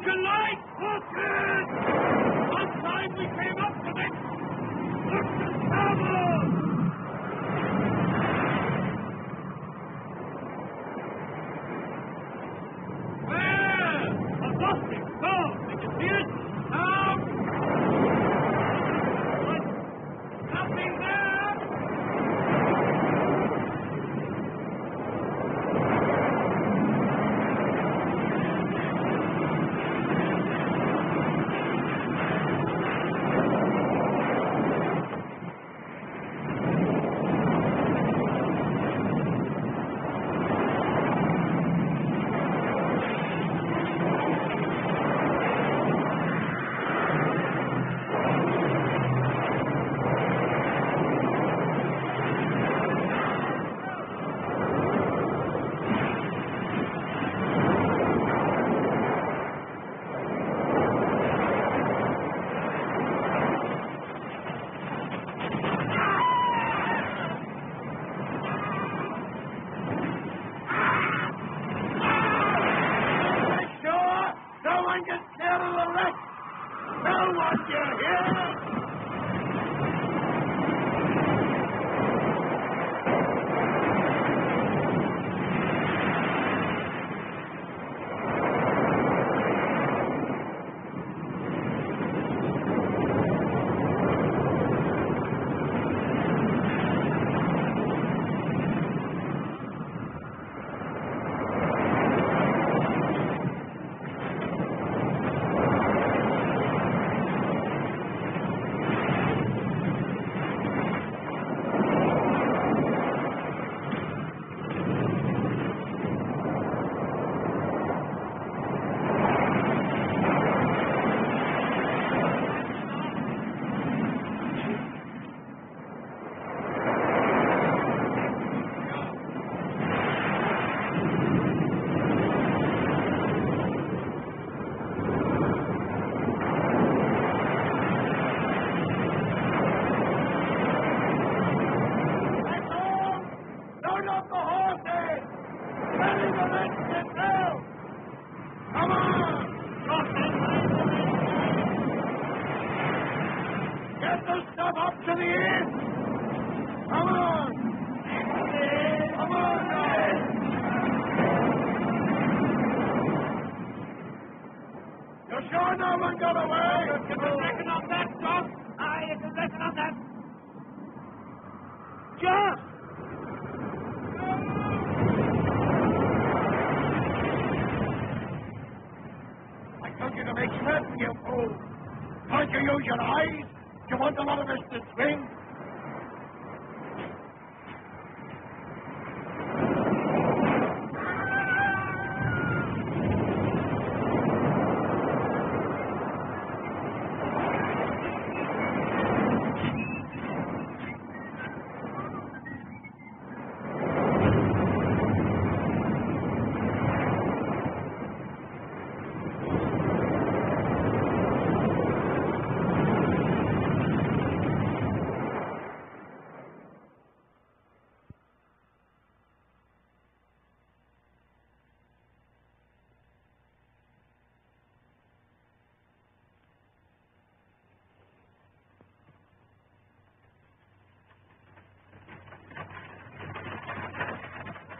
beacon light! Horses! One time we came up with it! Look to starboard! There! A Gothic sword! Did you see it? Now! What? Nothing there!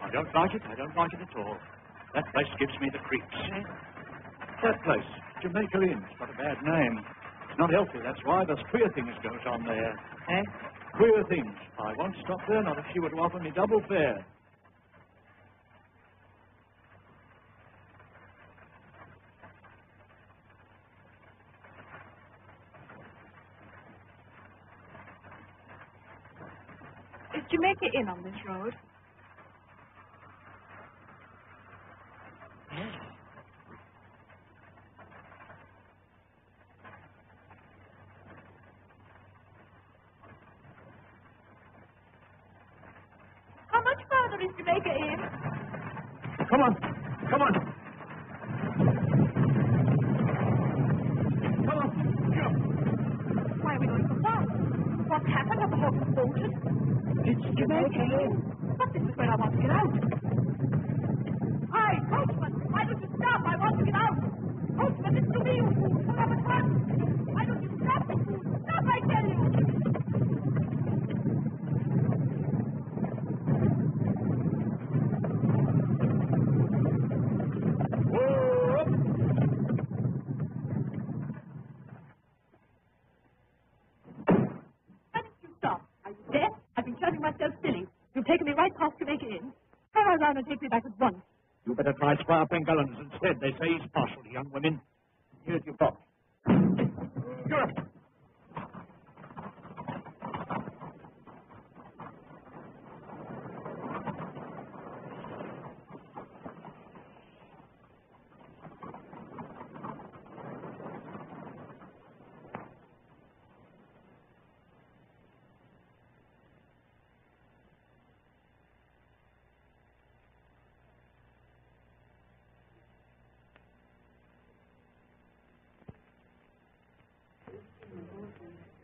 I don't like it at all. That place gives me the creeps. That place, Jamaica Inn, it's got a bad name. It's not healthy, that's why. There's queer things goes on there. Queer things. I won't stop there, not if she were to offer me double fare. Is Jamaica Inn on this road? How much further is Jamaica Inn? Come on. Come on. Come on. Why are we going so fast? What's happened? Have the horses bolted? It's Jamaica Inn. But this is where I want to get out. Hi, coachman! Why don't you stop? I want to get out! Coachman, this You've taken me right past Jamaica Inn. Turn around and take me back at once. You better try Squire Pengullins instead. They say he's partial to young women. Here's your box. You're up.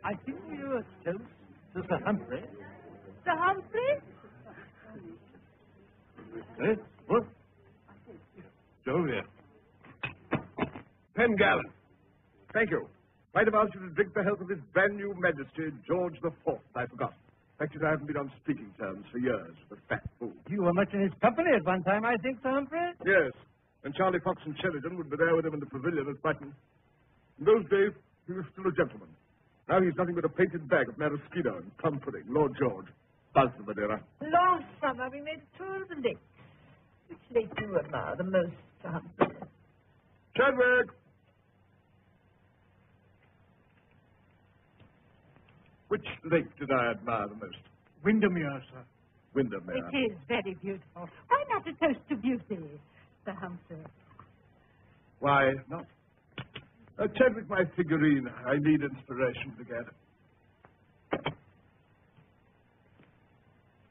I think you are toast to Sir Humphrey. Sir Humphrey? Eh? What? Julia. Pengallen. Thank you. Might have asked you to drink the health of His brand new Majesty, George the Fourth. I forgot. Actually, I haven't been on speaking terms for years with the fat fool. You were much in his company at one time, I think, Sir Humphrey? Yes. And Charlie Fox and Sheridan would be there with him in the pavilion at Brighton. In those days, he was still a gentleman. Now he's nothing but a painted bag of maraschino and plum pudding. Lord George. Buzz the Madeira. Last summer we made tours of lakes. Which lake do you admire the most, Sir Humphrey? Chadwick! Which lake did I admire the most? Windermere, sir. Windermere. It is very beautiful. Why not a toast to beauty, Sir Humphrey? Why not? Chadwick, my figurine. I need inspiration again.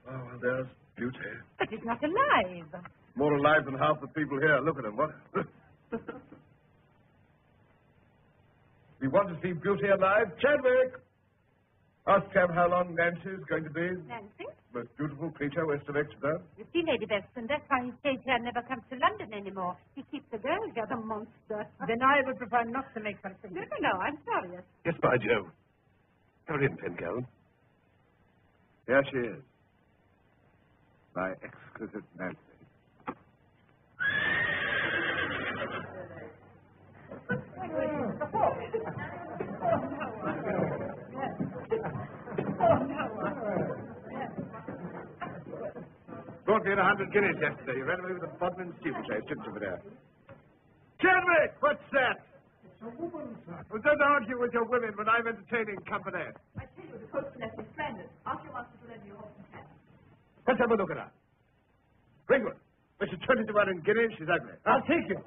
Oh, well, there's beauty. But it's not alive. More alive than half the people here. Look at him, what? You want to see beauty alive? Chadwick! Ask Sam how long Nancy's going to be. Nancy? Most beautiful creature west of Exeter. You see, Lady Beston, that's why he stays here and never comes to London anymore. He keeps the girls here, the monster. Then I would prefer not to make such things. No, I'm sorry. Yes, by Jove. Come in, Pengallen. Here she is. My exquisite Nancy. Brought me in 100 guineas yesterday. You ran away with a bodmin steeplechase, didn't you, there? Chadwick, what's that? It's a woman, sir. Well, don't argue with your women when I'm entertaining company. I tell you, the postman is stranded. Ask your master to lend you a horse and cat. Let's have a look at her. Ringwood. But she's 20 to 1 in guineas. She's ugly. I'll take you.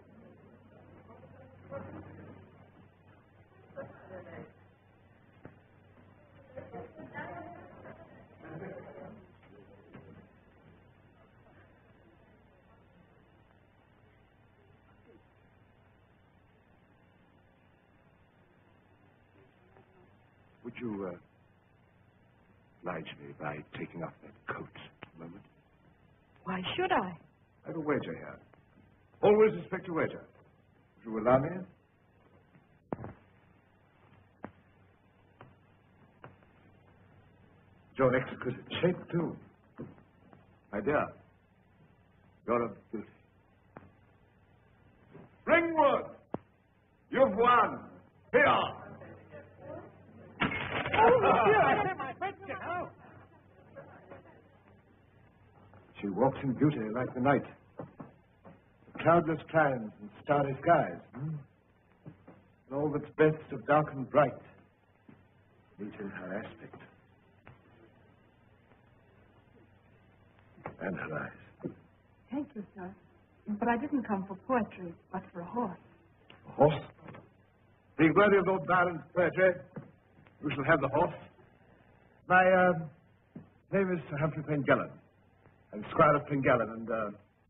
Would you oblige me by taking off that coat a moment? Why should I? I have a wager here. Always respect your wager. Would you allow me? You're an exquisite shape, too. My dear, you're a beauty. Ringwood! You've won! Here! My question, oh. She walks in beauty like the night. The cloudless climes and starry skies. And all that's best of dark and bright meet in her aspect. And her eyes. Thank you, sir. But I didn't come for poetry, but for a horse. A horse? Being worthy of Lord Byron's poetry, you shall have the horse. My name is Sir Humphrey Pengallen. I'm Squire of Pengallen and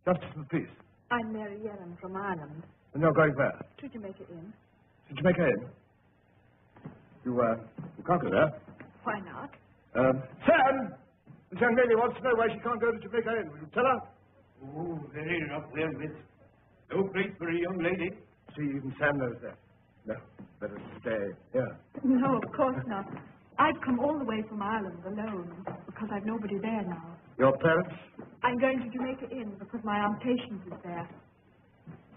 Justice of the Peace. I'm Mary Ellen from Ireland. And you're going where? To Jamaica Inn. To Jamaica Inn? You can't go there. Why not? Sam! This young lady wants to know why she can't go to Jamaica Inn. Will you tell her? Oh, very rough there, miss. No place for a young lady. See, even Sam knows that. No, better stay here. No, of course not. I've come all the way from Ireland alone because I've nobody there now. Your parents? I'm going to Jamaica Inn because my Aunt Patience is there.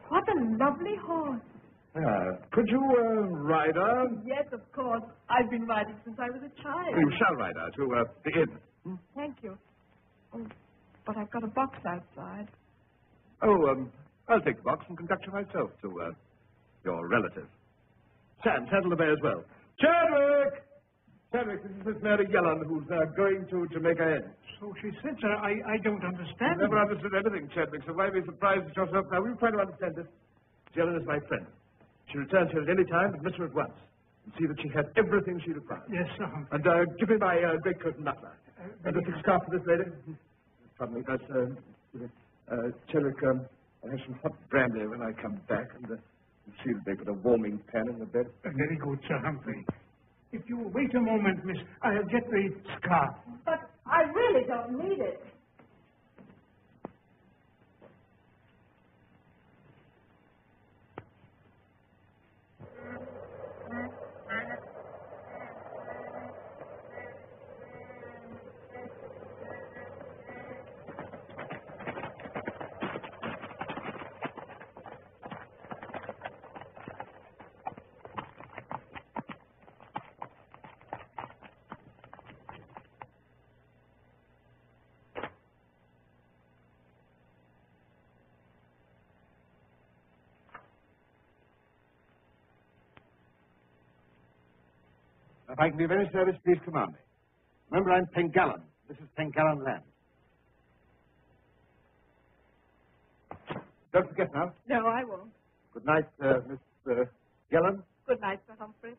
What a lovely horse. Could you ride her? Yes, of course. I've been riding since I was a child. You shall ride her to the inn. Thank you. Oh, But I've got a box outside. Oh, I'll take the box and conduct you myself to your relative. Sam, saddle the bay as well. Chadwick! Chadwick, this is Miss Mary Yellen, who's going to Jamaica Inn. So she said, sir. I don't understand. Never understood anything, Chadwick, so why be surprised at yourself now? We'll try to understand this. Yellen is my friend. She returns here at any time, admit her at once, and see that she has everything she requires. Yes, Sir Humphrey. And give me my greatcoat and muffler. And a thick scarf for this lady. Pardon me, that's, Chadwick, I have some hot brandy when I come back, and see that they put a warming pan in the bed. Very good, Sir Humphrey. If you will wait a moment, miss, I'll get the scarf. But I really don't need it. If I can be of any service, please command me. Remember, I'm Pengallan. This is Pengallan land. Don't forget now. No, I won't. Good night, Miss Yellen. Good night, Sir Humphrey.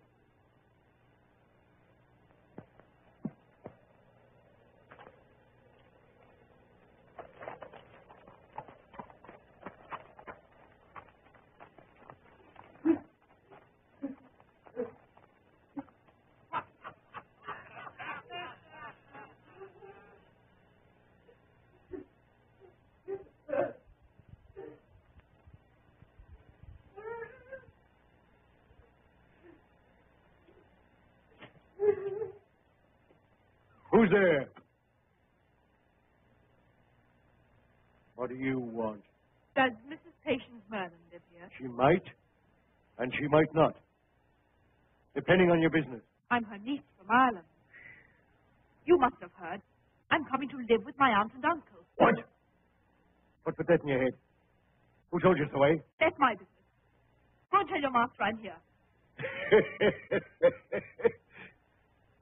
Who's there? What do you want? Does Mrs. Patience Merlin live here? She might, and she might not. Depending on your business. I'm her niece from Ireland. You must have heard. I'm coming to live with my aunt and uncle. What? What put that in your head? Who told you so, eh? That's my business. Go and tell your master I'm here.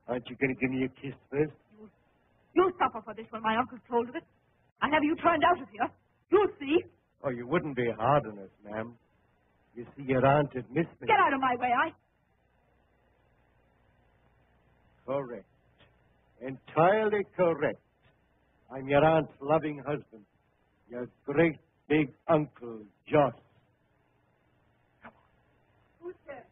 Aren't you going to give me a kiss first? You'll suffer for this when my uncle's told of it. I'll have you turned out of here. You'll see. Oh, you wouldn't be hard on us, ma'am. You see, your aunt had missed me. Get out of my way, Correct. Entirely correct. I'm your aunt's loving husband. Your great big uncle, Joss. Who's there?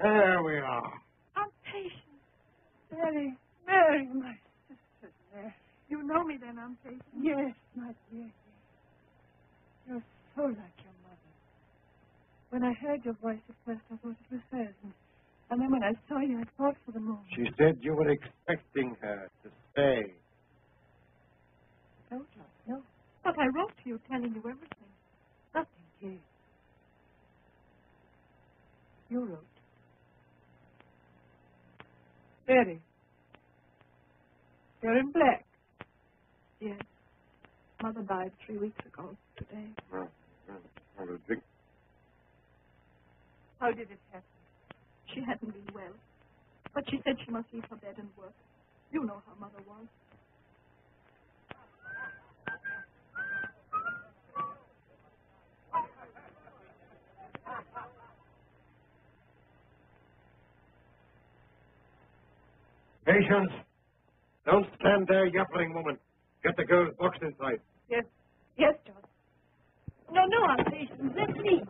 There we are. Aunt Patience. Mary, my sister there. You know me then, Aunt Patience? Yes, my dear, yes. You're so like your mother. When I heard your voice at first, I thought it was hers. And then when I saw you, I thought for the moment. She said you were expecting her to stay. No, John, no. But I wrote to you telling you everything. Nothing, dear. You wrote. Mary. You're in black. Yes. Mother died 3 weeks ago today. Have a drink. How did it happen? She hadn't been well. But she said she must leave her bed and work. You know how Mother was. Patience. Don't stand there yapping, woman. Get the girl's box inside. Yes. Yes, John. No, Aunt Patience. Let me.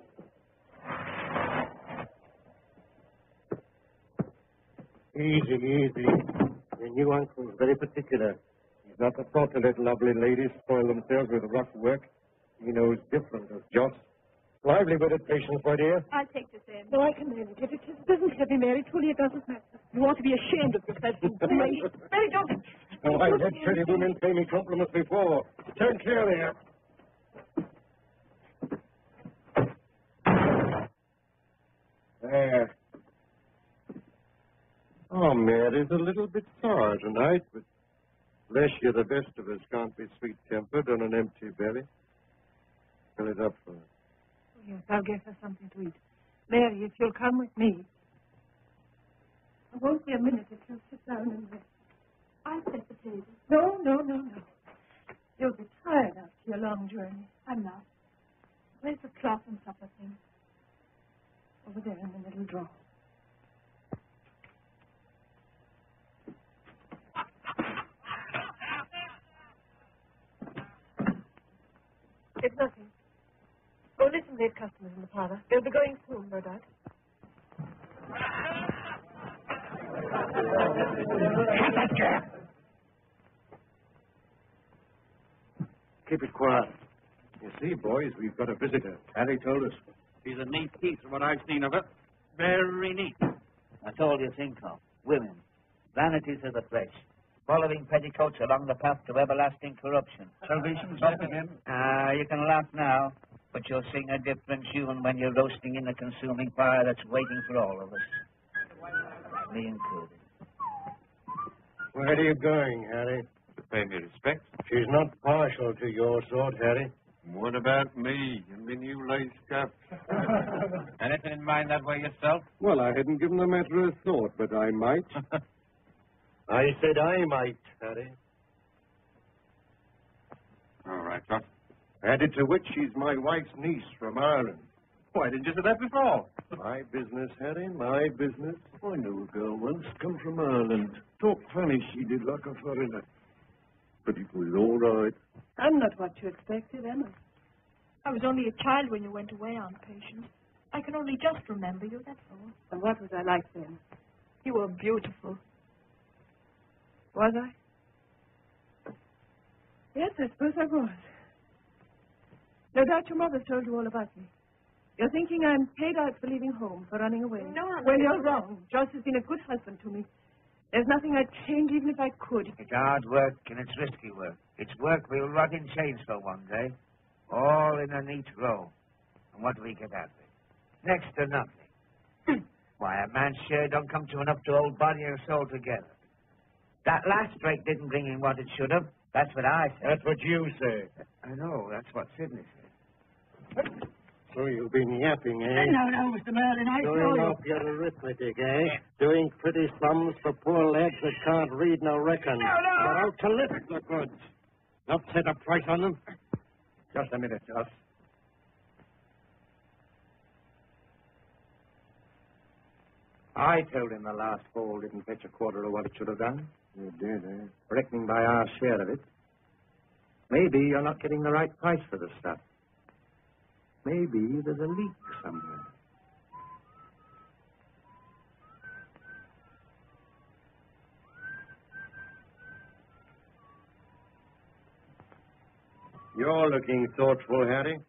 Easy. Your new uncle's very particular. He's not the sort to let lovely ladies spoil themselves with rough work. He knows different as Joss. Lively with it, Patience, my dear. I'll take this in. No, I can manage it. It doesn't heavy, Mary. Truly, it doesn't matter. You ought to be ashamed of yourself. Mary, don't. Oh, I've had pretty women pay me compliments before. Turn clear there. There. Mary's a little bit sour tonight, but bless you, the best of us can't be sweet-tempered on an empty belly. Fill it up for her. Oh, yes, I'll get her something to eat. Mary, if you'll come with me. It won't be a minute if you'll sit down and rest. I'll set the table. No. You'll be tired after your long journey. I'm not. Where's the cloth and supper thing? Over there in the little drawer. It's nothing. Go listen to the customers in the parlor. They'll be going soon, no doubt. Shut that gap! Keep it quiet. You see, boys, we've got a visitor. Harry told us. She's a neat piece from what I've seen of her. Very neat. That's all you think of. Women. Vanities of the flesh. Following petticoats along the path to everlasting corruption. Salvation's up again. You can laugh now, but you'll sing a different tune when you're roasting in the consuming fire that's waiting for all of us. Me included. Where are you going, Harry? To pay me respect. She's not partial to your sort, Harry. What about me and the new lace cap? Anything in mind that way yourself? Well, I hadn't given the matter a thought, but I might. I said I might, Harry. All right, Josh. Added to which she's my wife's niece from Ireland. Why didn't you say that before? My business, Harry, my business. I knew a girl once, come from Ireland. Talked funny, she did, like a foreigner. But it was all right. I'm not what you expected, Emma. I was only a child when you went away, Aunt Patience. I can only just remember you, that's all. And what was I like then? You were beautiful. Was I? Yes, I suppose I was. No doubt your mother told you all about me. You're thinking I'm paid out for leaving home, for running away. No, well, you're wrong. Joss has been a good husband to me. There's nothing I'd change even if I could. It's hard work and it's risky work. It's work we'll rot in chains for one day. All in a neat row. And what do we get out of it? Next to nothing. Why, a man's share don't come to enough to hold body and soul together. That last break didn't bring in what it should have. That's what I said. That's what you say. I know. That's what Sidney said. So you've been yapping, eh? No, Mr. Merlin, I Doing saw you. off your arithmetic, eh? Doing pretty sums for poor lads that can't read nor reckon. You're out to lift the goods. Not set a price on them. Just a minute, Joss. I told him the last fall didn't fetch a quarter of what it should have done. You did, eh? Reckoning by our share of it. Maybe you're not getting the right price for the stuff. Maybe there's a leak somewhere. You're looking thoughtful, Harry.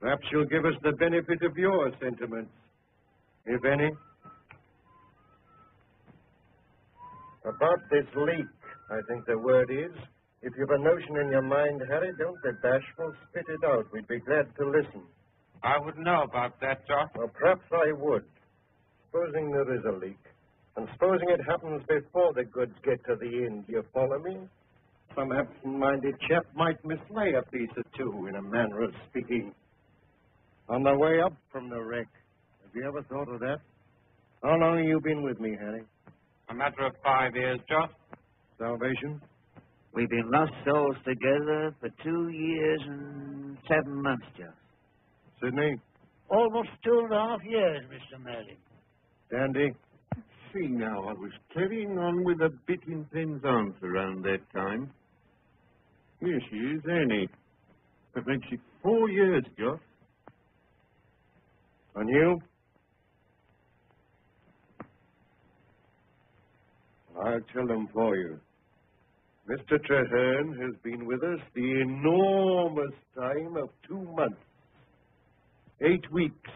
Perhaps you'll give us the benefit of your sentiments, if any. About this leak, I think the word is. If you've a notion in your mind, Harry, don't be bashful. Spit it out. We'd be glad to listen. I wouldn't know about that, Josh. Well, perhaps I would. Supposing there is a leak, and supposing it happens before the goods get to the inn, do you follow me? Some absent-minded chap might mislay a piece or two, in a manner of speaking. On the way up from the wreck. Have you ever thought of that? How long have you been with me, Harry? A matter of 5 years, Josh. Salvation? We've been lost souls together for 2 years and 7 months, Joe. Sidney? Almost 2.5 years, Mr. Merlin. Dandy? See now, I was carrying on with a bit in Penzance around that time. Here she is, Annie. That makes it 4 years, Josh. And you? I'll tell them for you. Mr. Treherne has been with us the enormous time of 2 months, 8 weeks,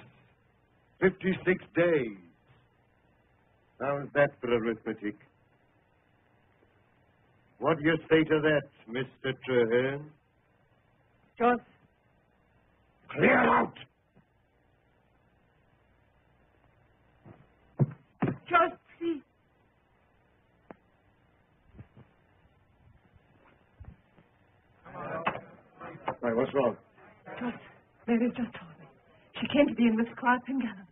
56 days. How's that for arithmetic? What do you say to that, Mr. Treherne? Joss, Clear out! Joss, please. has just told me. She came to the inn with Squire Pengallan.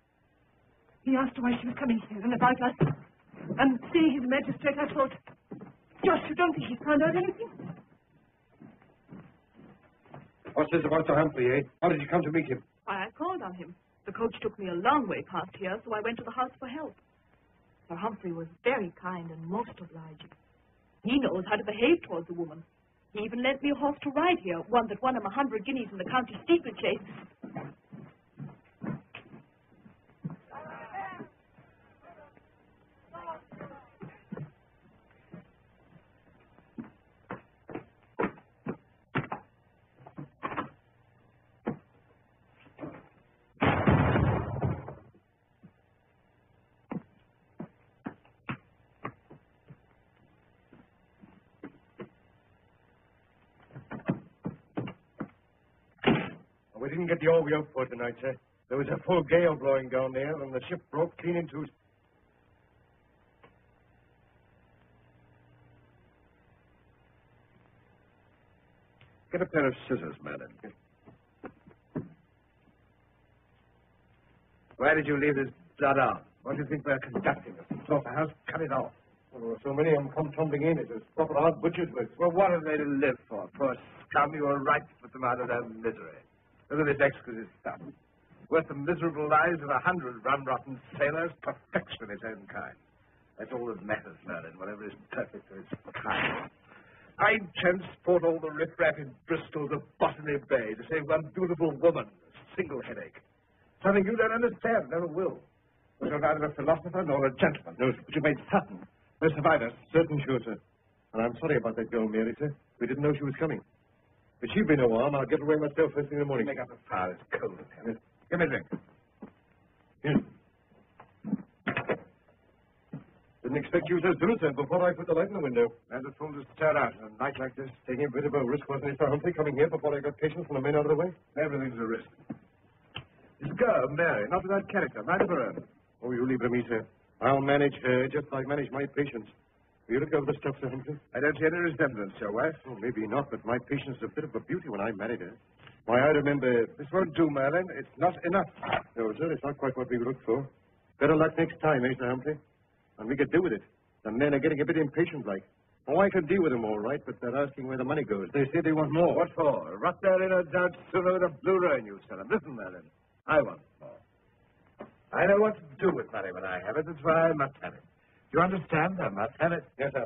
He asked her why she was coming here and about us. And seeing he's a magistrate, I thought, Josh, you don't think he's found out anything? What's this about Sir Humphrey, eh? How did you come to meet him? Why, I called on him. The coach took me a long way past here, so I went to the house for help. Sir Humphrey was very kind and most obliging. He knows how to behave towards a woman. He even lent me a horse to ride here, one that won him 100 guineas in the county steeplechase. We didn't get the all we hoped for tonight, sir. There was a full gale blowing down there, and the ship broke clean in two. Get a pair of scissors, Merlin. Why did you leave this blood on? What do you think we're conducting? A slaughterhouse? Cut it off. Well, there were so many of them come tumbling in. It was proper hard butcher's work. Well, what are they to live for? Poor scum, you were right to put them out of their misery. Look at this exquisite stuff. Worth the miserable lives of 100 rum-rotten sailors. Perfection of its own kind. That's all that matters, Merlin. Whatever is perfect of its kind. I'd transport all the riffraff in Bristol to Botany Bay to save one beautiful woman. A single headache. Something you don't understand, never will. But you're neither a philosopher nor a gentleman. No, but you made certain. No survivors. Certain, sure, sir. And I'm sorry about that girl, Mary, sir. We didn't know she was coming. But she'd been no harm. I'll get away myself first thing in the morning. Make up a fire. It's cold in here. Give me a drink. Yes. Didn't expect you to do it, sir, before I put the light in the window. There's a fool to stir out on a night like this. Taking a bit of a risk, wasn't it, Sir Humphrey, coming here before I got patience from the men out of the way? Everything's a risk. This girl, Mary, not without character, mind of her own. Oh, you leave it to me, sir. I'll manage her just like I manage my patients. Will you look over the stuff, Sir Humphrey? I don't see any resemblance, your wife. Oh, maybe not, but my patient's a bit of a beauty when I married her. Why, I remember... This won't do, Merlin. It's not enough. No, sir, it's not quite what we looked for. Better luck next time, eh, Sir Humphrey? And we could do with it. The men are getting a bit impatient, like. Oh, I can deal with them all right, but they're asking where the money goes. They say they want more. What for? Rot there in a doubt sooner with a blue ruin, you tell them. Listen, Merlin. I want more. I know what to do with money when I have it. That's why I must have it. Do you understand? I must have it. Yes, sir.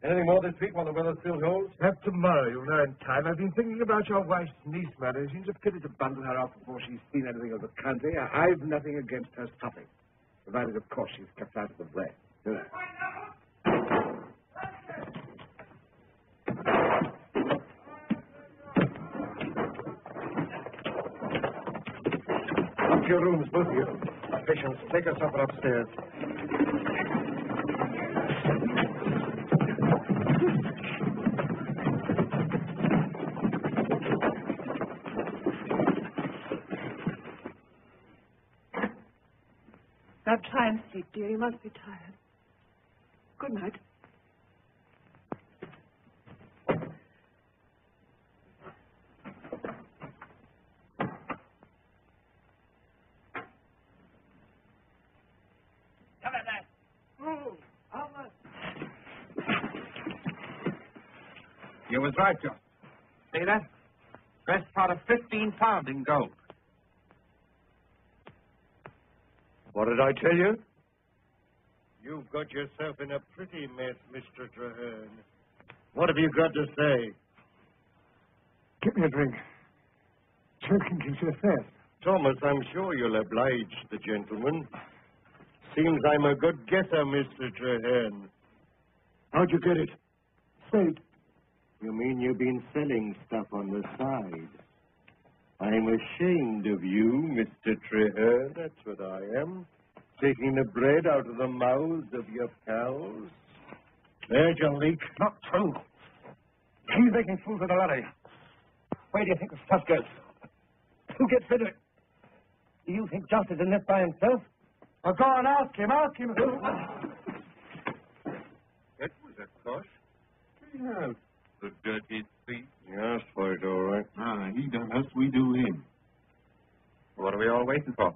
Anything more this week while the weather still holds? Perhaps tomorrow. You'll know in time. I've been thinking about your wife's niece, Merlin. It seems a pity to bundle her off before she's seen anything of the country. I've nothing against her stopping. Provided, of course, she's kept out of the way. Up to your rooms, both of you. Patience, take her supper upstairs. Now try and sleep, dear. You must be tired. Good night. You was right, John. See that? Best part of 15 pounds in gold. What did I tell you? You've got yourself in a pretty mess, Mr. Traherne. What have you got to say? Get me a drink. Choking keeps you fast. Thomas, I'm sure you'll oblige the gentleman. Seems I'm a good guesser, Mr. Traherne. How'd you get it? Say it. You mean you've been selling stuff on the side? I'm ashamed of you, Mr. Traherne. That's what I am. Taking the bread out of the mouths of your pals. There's your leak. Not true. He's making fools of the lot of you. Where do you think the stuff goes? Who gets rid of it? Do you think Josh is in this by himself? Well, go on, ask him. Ask him. That was a cost. Yeah, the dirty thief. You asked for it, all right. Ah, he done us, we do him. What are we all waiting for?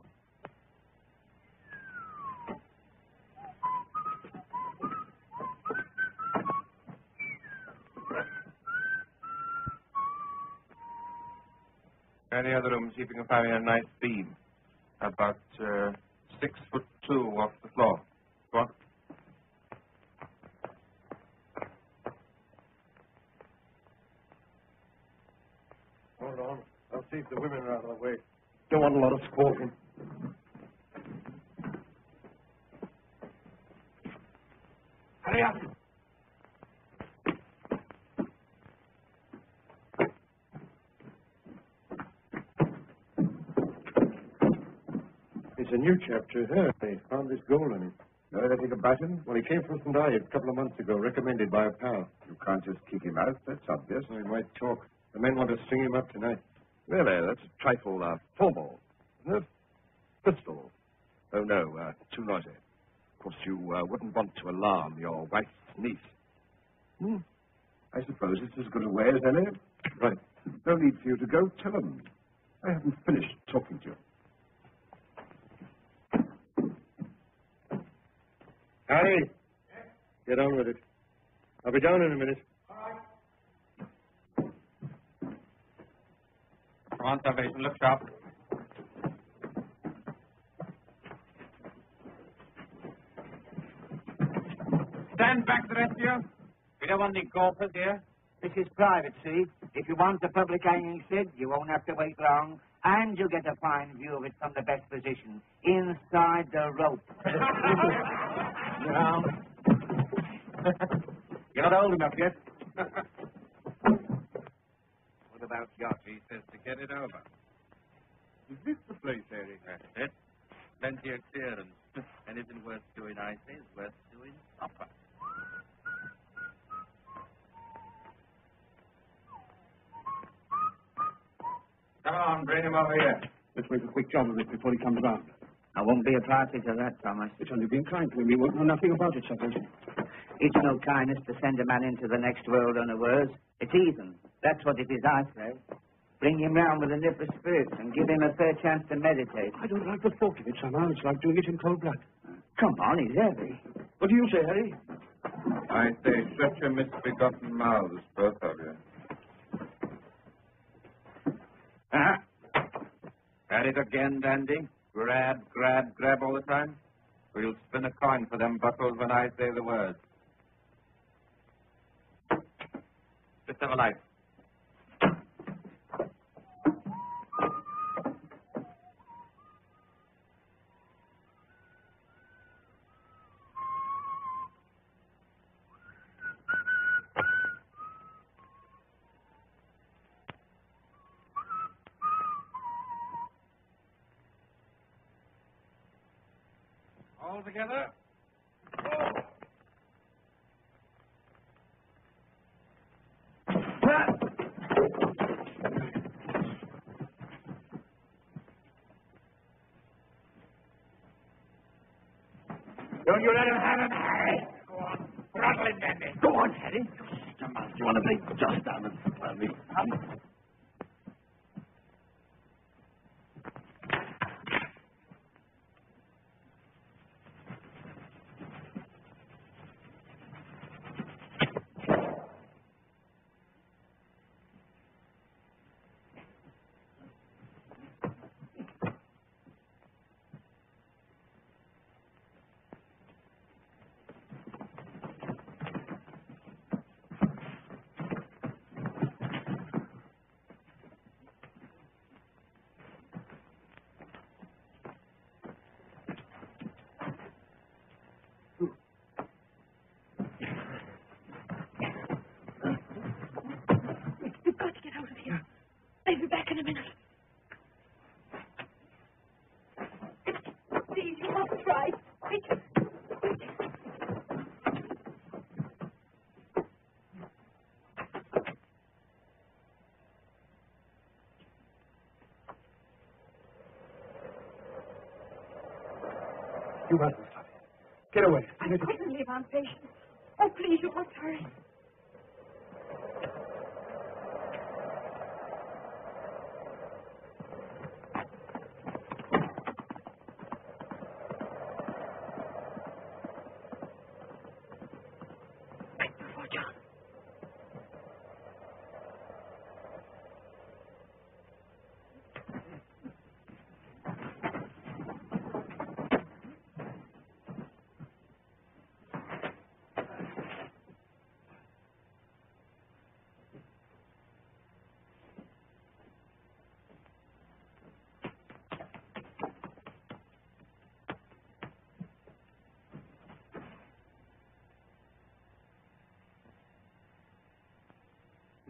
Any other room, see if you can find me a nice beam. About 6'2" off the floor. Go on. Hold on. I'll see if the women are out of the way. Don't want a lot of squawking. Hurry up. It's a new chapter here. They found this gold in him. Know anything about him? Well, he came from St. a couple of months ago, recommended by a pal. You can't just kick him out. That's obvious. So he might talk. The men want to string him up tonight. Really? That's a trifle formal, isn't it? Pistol. Oh, no, too noisy. Of course, you wouldn't want to alarm your wife's niece. I suppose it's as good a way as any. Right. No need for you to go. Tell them. I haven't finished talking to you. Harry. Get on with it. I'll be down in a minute. Come on, Salvation, look sharp. Stand back, the rest of you. We don't want any golfers here. This is private, see? If you want the public hanging, Sid, you won't have to wait long. And you'll get a fine view of it from the best position, inside the rope. No. You're not old enough yet. What about yacht? He says to get it over. Is this the place, Eric? That's it. Plenty of clearance. Anything worth doing, I say, is worth doing proper. Come on, bring him over here. Let's make a quick job of it before he comes round. I won't be a party to that, Thomas. It's only been kind to him. He won't know nothing about it, suppose. It's no kindness to send a man into the next world unawares. It's heathen. That's what it is, I say. Bring him round with a nip of spirits and give him a fair chance to meditate. I don't like the thought of it, somehow. It's like doing it in cold blood. Come on, he's heavy. What do you say, Harry? I say, shut your misbegotten mouths, both of you. At it again, Dandy. Grab, grab, grab all the time. We'll spin a coin for them buckles when I say the word. Just have a light. All together. Don't you let him have it, Harry. Go on. Throttle him, Dandy. Go on, Harry. Come on. You want to play just down and tell me? You've got to get out of here. I'll be back in a minute. Please, you must try. Quick. You mustn't stop. Get away. I couldn't leave on patient. Oh, please, you must hurry.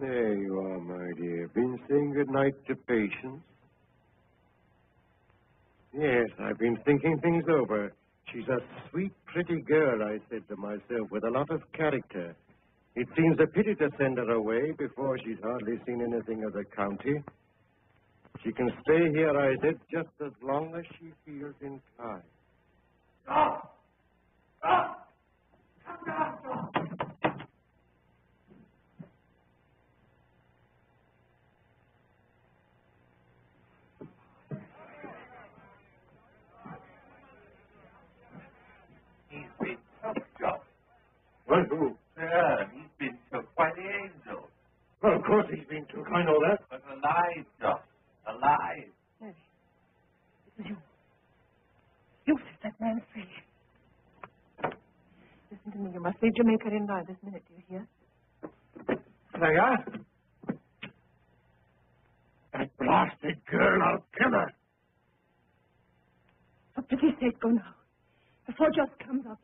There you are, my dear. Been saying good night to Patience? Yes, I've been thinking things over. She's a sweet, pretty girl, I said to myself, with a lot of character. It seems a pity to send her away before she's hardly seen anything of the county. She can stay here, I said, just as long as she feels inclined. Stop! Stop! Come down, stop! He's been took, John. Well, who? Yeah, he's been took by the angel. Well, of course he's been took. I know that. But alive, John. Alive. Mary, it was you. You set that man free. Listen to me. You must leave Jamaica in by this minute, do you hear? There you are. That blasted girl, I'll kill her. For pity's sake, go now. Before Just comes up.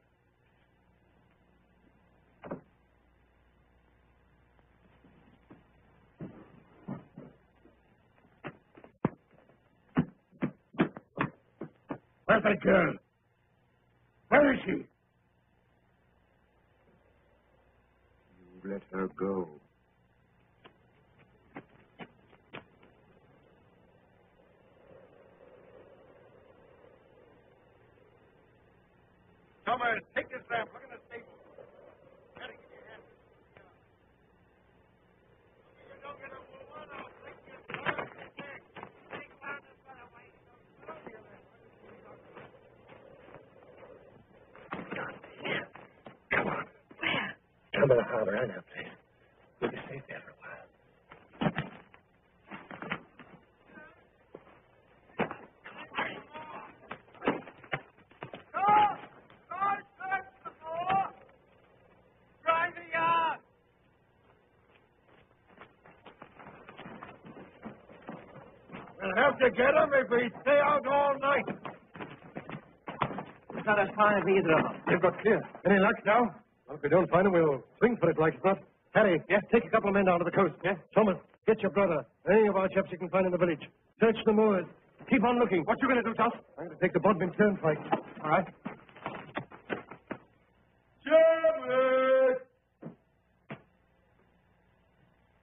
Where's that girl? Where is she? You let her go. Thomas, take this lamp. Look in the stable. Gotta give your hand. You don't get a woman, I'll take your car. Take down this one away. Come on. Where? Come to the harbor. I know, please. We'll be safe there for a while. We'll have to get them if we stay out all night. It's not a sign of either of them. They've got clear. Any luck now? Well, if we don't find them, we'll swing for it like it's not. Harry, yes, take a couple of men down to the coast. Yes. Thomas, get your brother. Any of our chaps you can find in the village. Search the moors. Keep on looking. What you going to do, Joss? I'm going to take the Bodmin turnpike. All right. Charlotte!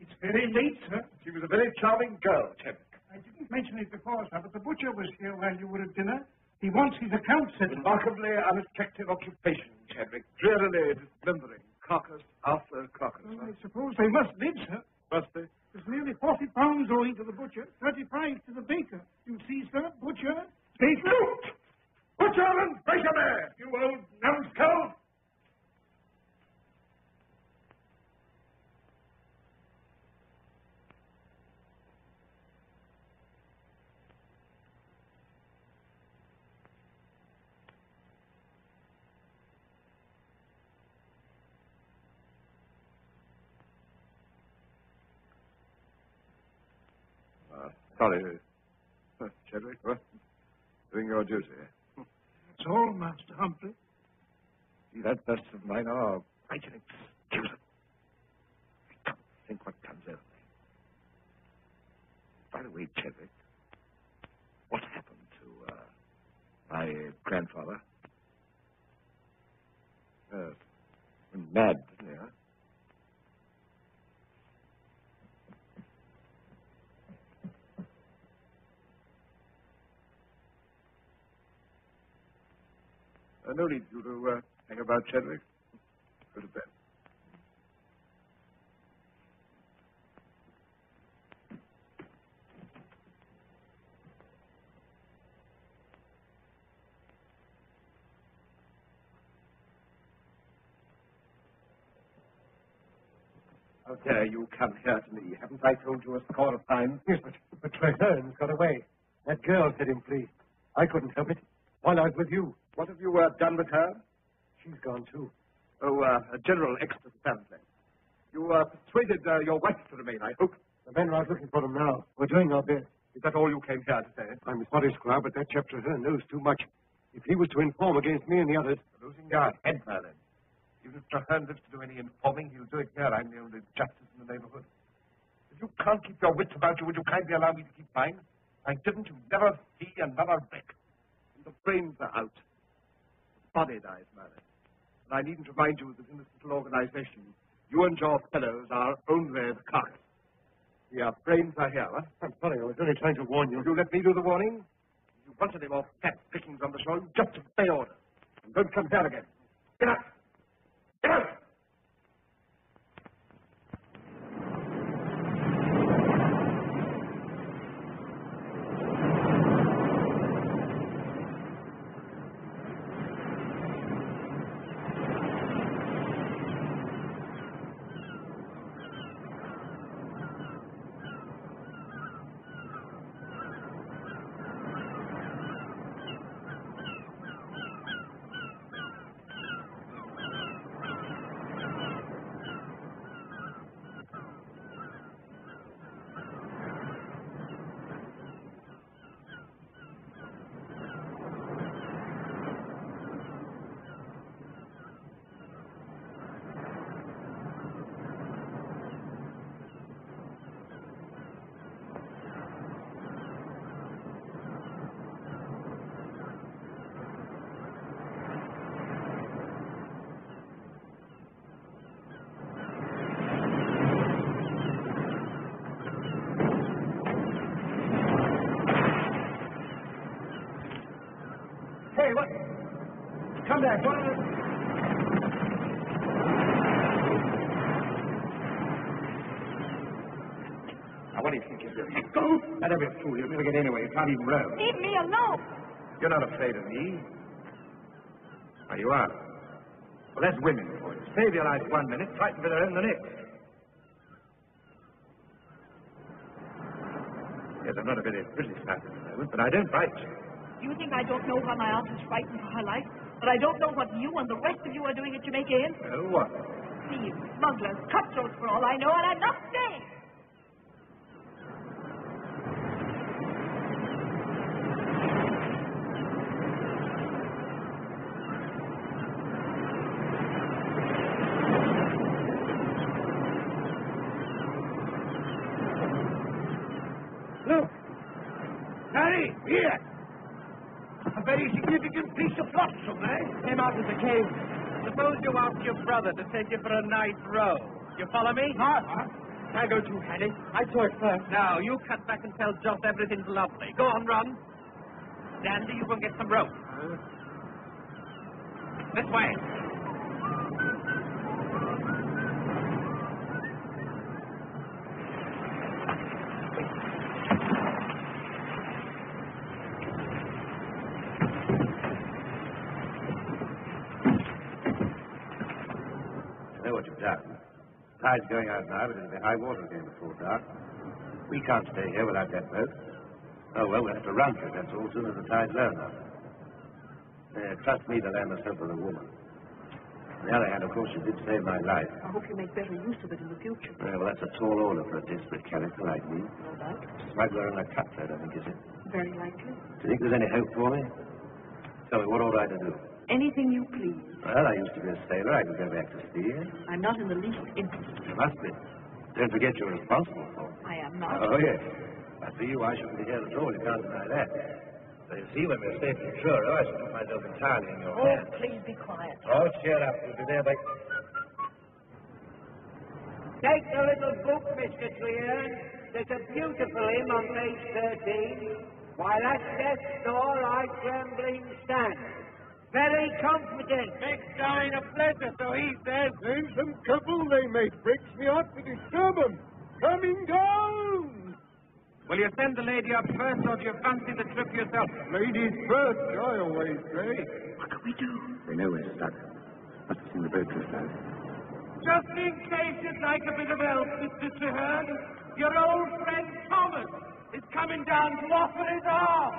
It's very late, sir. She was a very charming girl, Chadwick. I didn't mention it before, sir, but the butcher was here while you were at dinner. He wants his account settled. Remarkably unattractive occupation, Chadwick. Drearily dismembering carcass after carcass. Well, I suppose they must live, sir. Must they? There's nearly 40 pounds owing to the butcher, 35 to the baker. You see, sir, butcher, baker. Loot! Butcher and baker there, you old numbskull! Sorry, Chadwick, what? Doing your duty. That's all, Master Humphrey. See, that best of mine are quite an excuse. I can't think what comes over me. By the way, Chadwick, what happened to my grandfather? Mad, didn't he, huh? No need for you to hang about, Chadwick. Go to bed. How dare you come here to me? Haven't I told you a score of times? Yes, but Treherne's got away. That girl set him free. I couldn't help it. While I was with you. What have you done with her? She's gone, too. Oh, a general extra family. You persuaded your wife to remain, I hope. The men are out looking for them now. We're doing our best. Is that all you came here to say? I'm sorry, Squire, but that chap Treherne knows too much. If he was to inform against me and the others... Losing your head, Merlin. Even if Treherne lives to do any informing, he'll do it here. I'm the only justice in the neighborhood. If you can't keep your wits about you, would you kindly allow me to keep mine? I didn't. You never see another wreck. And the brains are out. The body dies, Mary. And I needn't remind you that in this little organization, you and your fellows are only the carcass. Your brains are here, huh? I'm sorry, I was only trying to warn you. Will you let me do the warning? If you want any more fat pickings on the show, you just obey orders. And don't come here again. Get up! Get up! Hey, what? Come back. What is it? Now, what do you think you're doing? Go! That'll be a fool. You'll never get anywhere. You can't even row. Leave me alone. You're not afraid of me. Now, you are. Well, that's women for you. Save your life 1 minute, frightened for their own the next. Yes, I'm not a very pretty sight at the moment, but I don't bite you. Do you think I don't know why my aunt is frightened for her life? That I don't know what you and the rest of you are doing at Jamaica Inn? Oh, what? Thieves, smugglers, cutthroats for all I know, and I'm not staying. Look! Harry, here! A very significant piece of flotsam, eh? Came out of the cave. Suppose you ask your brother to take you for a night row. You follow me? What? I go too, Harry. I saw it first. Now, you cut back and tell Joss everything's lovely. Go on, run. Dandy, you go get some rope. This way. I know what you've done. The tide's going out now, but it'll be high water again before dark. We can't stay here without that boat. Oh, well, we'll have to run for it, that's all, soon as the tide's low enough. Trust me to lend us help with a woman. On the other hand, of course, you did save my life. I hope you make better use of it in the future. Well, that's a tall order for a desperate character like me. No doubt. Smuggler and a cutthroat, I think, is it? Very likely. Do you think there's any hope for me? Tell me, what ought I to do? Anything you please. Well, I used to be a sailor. I could go back to sea. I'm not in the least interested. You must be. Don't forget you're responsible for me. I am not. Oh, yes. But for you, I shouldn't be here at all. You can't deny that. So you see, when we're safe and sure, I should put myself entirely in your hands. Please be quiet. Oh, cheer up. We'll be there by... Take the little book, Mr. Treehan. There's a beautiful hymn on page 13. While at death's door I trembling stand. Very confident. Makes dying a pleasure, so he says. Then some trouble they make. Breaks me out to disturb them. Coming down! Will you send the lady up first, or do you fancy the trip yourself? Ladies first, I always say. What can we do? They know we're stuck. Must have seen the boat drift out. Just in case you'd like a bit of help, Mr. Treehan, your old friend Thomas is coming down to offer his arm.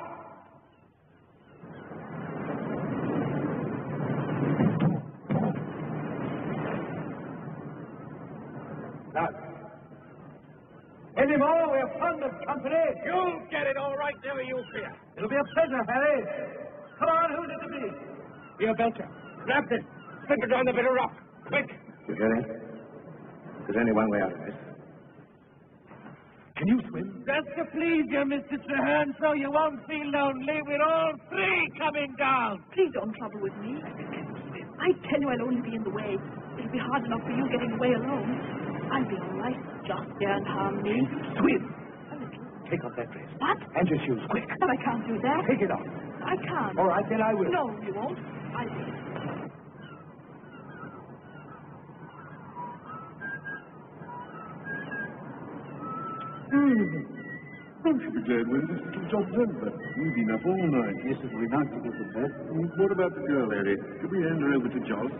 Now, any more? We're fond of company. You'll get it all right, never you fear. It'll be a pleasure, Harry. Come on, who's it to be? Here, Belcher. Grab this. Slip it down the bit of rock. Quick. You hear it? There's only one way out of this. Can you swim? Just to please you, Mr. Traherne, so you won't feel lonely. We're all three coming down. Please don't trouble with me. I tell you, I'll only be in the way. It'll be hard enough for you getting away alone. I'll be all right. Just don't harm me. Swim. Take off that dress. What? And your shoes, quick. But I can't do that. Take it off. I can't. All right, then I will. No, you won't. I will. Don't you be glad when this little job's over. We've been up all night. Yes, it will be nice to go to bed. What about the girl, Harry? Could we hand her over to Joss?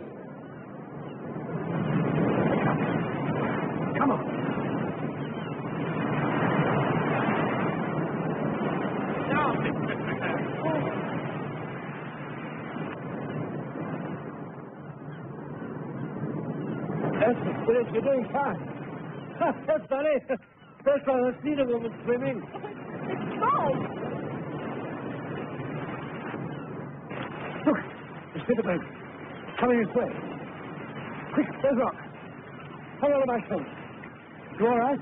Come on. Now, Mr. Traherne. That's it. Yes, you're doing fine. That's funny. First time I've seen a woman swimming. It's cold. Look, the spinnerbait. Coming this way. Quick, there's Rock. Follow the back fence. You all right?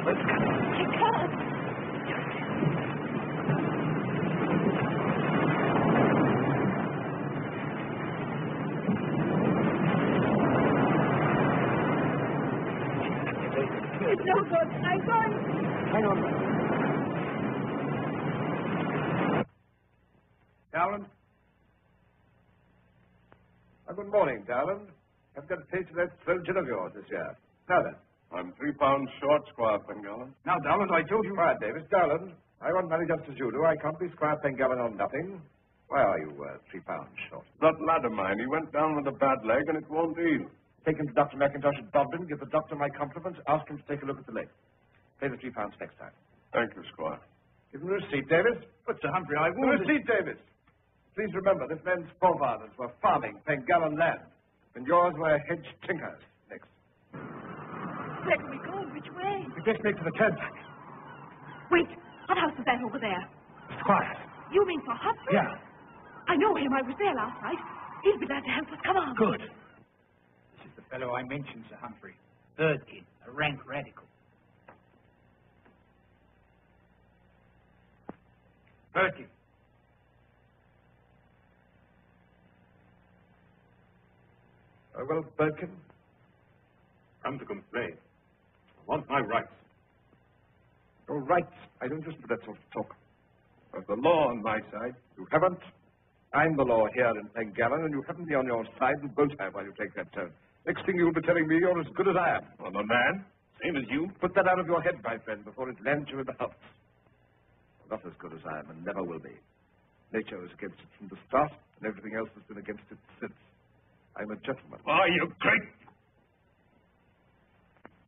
I can't. It's no good. I'm going. Hang on. Dowland? Good morning, Dowland. I've got a taste of that swell gin of yours this year. Now then. I'm 3 pounds short, Squire Pengallen. Now, Dowland, I told you. Quiet, Davis. Dowland, I want money just as you do. I can't be Squire Pengallen on nothing. Why are you 3 pounds short? That lad of mine, he went down with a bad leg and it won't heal. Take him to Dr. McIntosh at Bodmin, give the doctor my compliments, ask him to take a look at the leg. Pay the £3 next time. Thank you, Squire. Give him a receipt, Davis. But, Sir Humphrey, I A won't... receipt, Davis. Please remember, this man's forefathers were farming Pengallen land, and yours were hedge tinkers. Next. Where do we go? Which way? We best make for the turnpike. Wait. What house is that over there? Squire. You mean for Humphrey? Yeah. I know him. I was there last night. He'll be glad to help us. Come on. Good. This is the fellow I mentioned, Sir Humphrey. Birdkin, a rank radical. Birdkin. Well, Birkin, Come to complain. I want my rights. your rights. I don't just do that sort of talk. There's the law on my side. You haven't. I'm the law here in Pengallen, and you haven't me on your side and won't have while you take that turn. Next thing you'll be telling me you're as good as I am. I'm a man, same as you. Put that out of your head, my friend, before it lands you in the house. Not as good as I am, and never will be. Nature was against it from the start, and everything else has been against it since. I'm a gentleman. Oh, you great...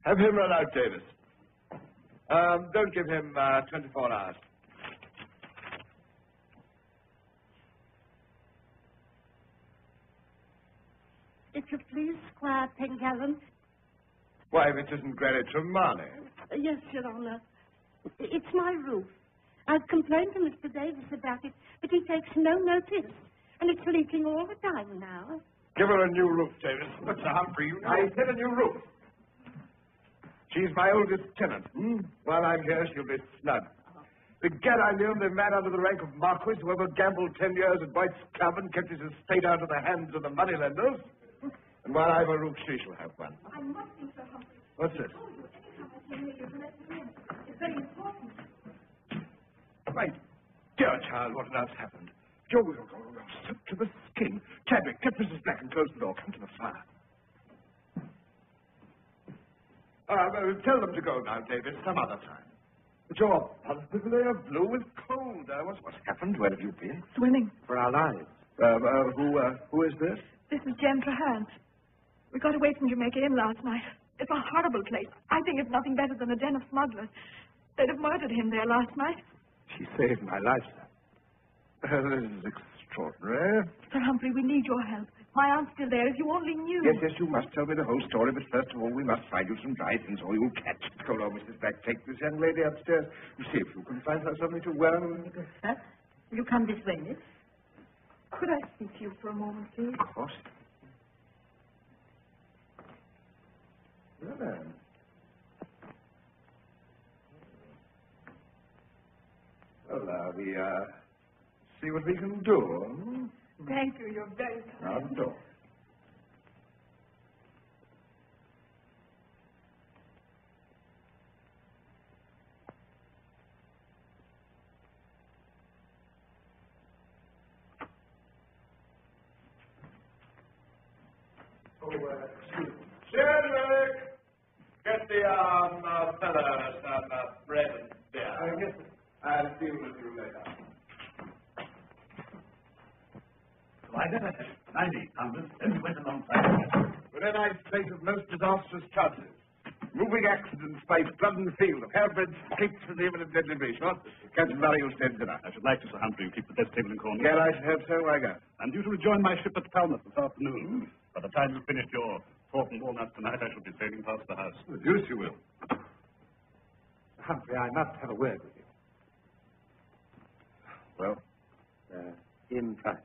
Have him run out, Davis. Don't give him 24 hours. If you please, Squire Pengallen. Why, if it isn't Granny Tremaine. Yes, Your Honour. It's my roof. I've complained to Mr. Davis about it, but he takes no notice. And it's leaking all the time now. Give her a new roof, Davis. But, Sir Humphrey, you know... I said a new roof. She's my oldest tenant. While I'm here, she'll be snug. Begad, I knew the man under the rank of Marquis, whoever gambled 10 years at White's Club and kept his estate out of the hands of the moneylenders. And while I've a roof, she shall have one. I must be, Sir Humphrey. What's this? It's very important. My dear child, what on earth happened? Joe will go soaked to the skin. Chadwick, get Mrs. Black and close the door. Come to the fire. Tell them to go now, David, some other time. But you're positively blue with cold. What's happened? Where have you been? Swimming. For our lives. Who is this? This is Jem Traherne. We got away from Jamaica Inn last night. It's a horrible place. I think it's nothing better than a den of smugglers. They'd have murdered him there last night. She saved my life, sir. This is extraordinary. Sir Humphrey, we need your help. My aunt's still there, if you only knew. Yes, yes, you must tell me the whole story, but first of all, we must find you some dry things, or you'll catch cold. Oh, Mrs. Black, take this young lady upstairs. You see if you can find her something to wear. Good, sir. Will you come this way, miss? Could I speak to you for a moment, please? Of course. Well, then. Well, we, see what we can do. Hmm? Thank you. You're very kind. Out the door. Sherlock! Get the, fellas some bread and beer. Yes, I'll deal with you later. I never had 90 pounders, then we went alongside. We're in a state of most disastrous chances. Moving accidents by flood and field, of hairbreadth escapes from the imminent deadly shot. Captain Barry, you'll stay to dinner. I should like to, Sir Humphrey, keep the death table in Cornwall. Yeah, I should hope so. Why go? I'm due to rejoin my ship at Falmouth this afternoon. By the time you've finished your pork and walnuts tonight, I shall be sailing past the house. The deuce you will. Humphrey, I must have a word with you. Well? In private.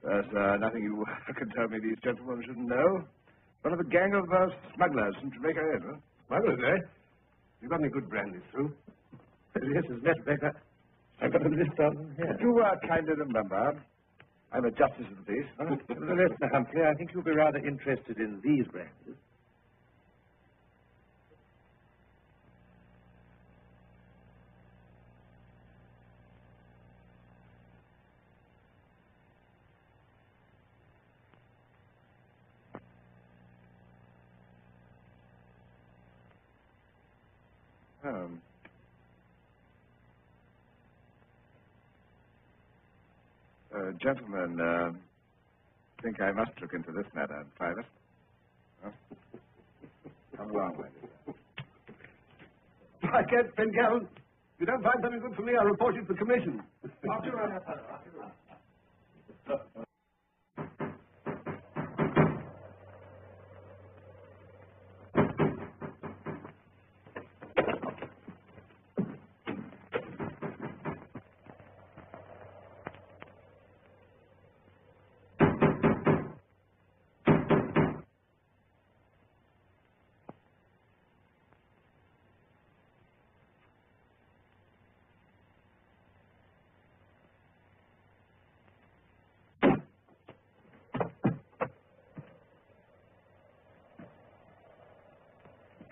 There's nothing you can tell me these gentlemen shouldn't know. One of a gang of smugglers from Jamaica, huh? Smugglers, eh? You got any good brandy through? Yes, as a matter of fact, I've got a list of them here. You kindly remember, I'm a justice of the peace. Nevertheless, Mr. Humphrey, I think you'll be rather interested in these brandies. Gentlemen, I think I must look into this matter in private. Huh? Come along with it. I can't, Pengallen. If you don't find something good for me, I'll report you to the commission. After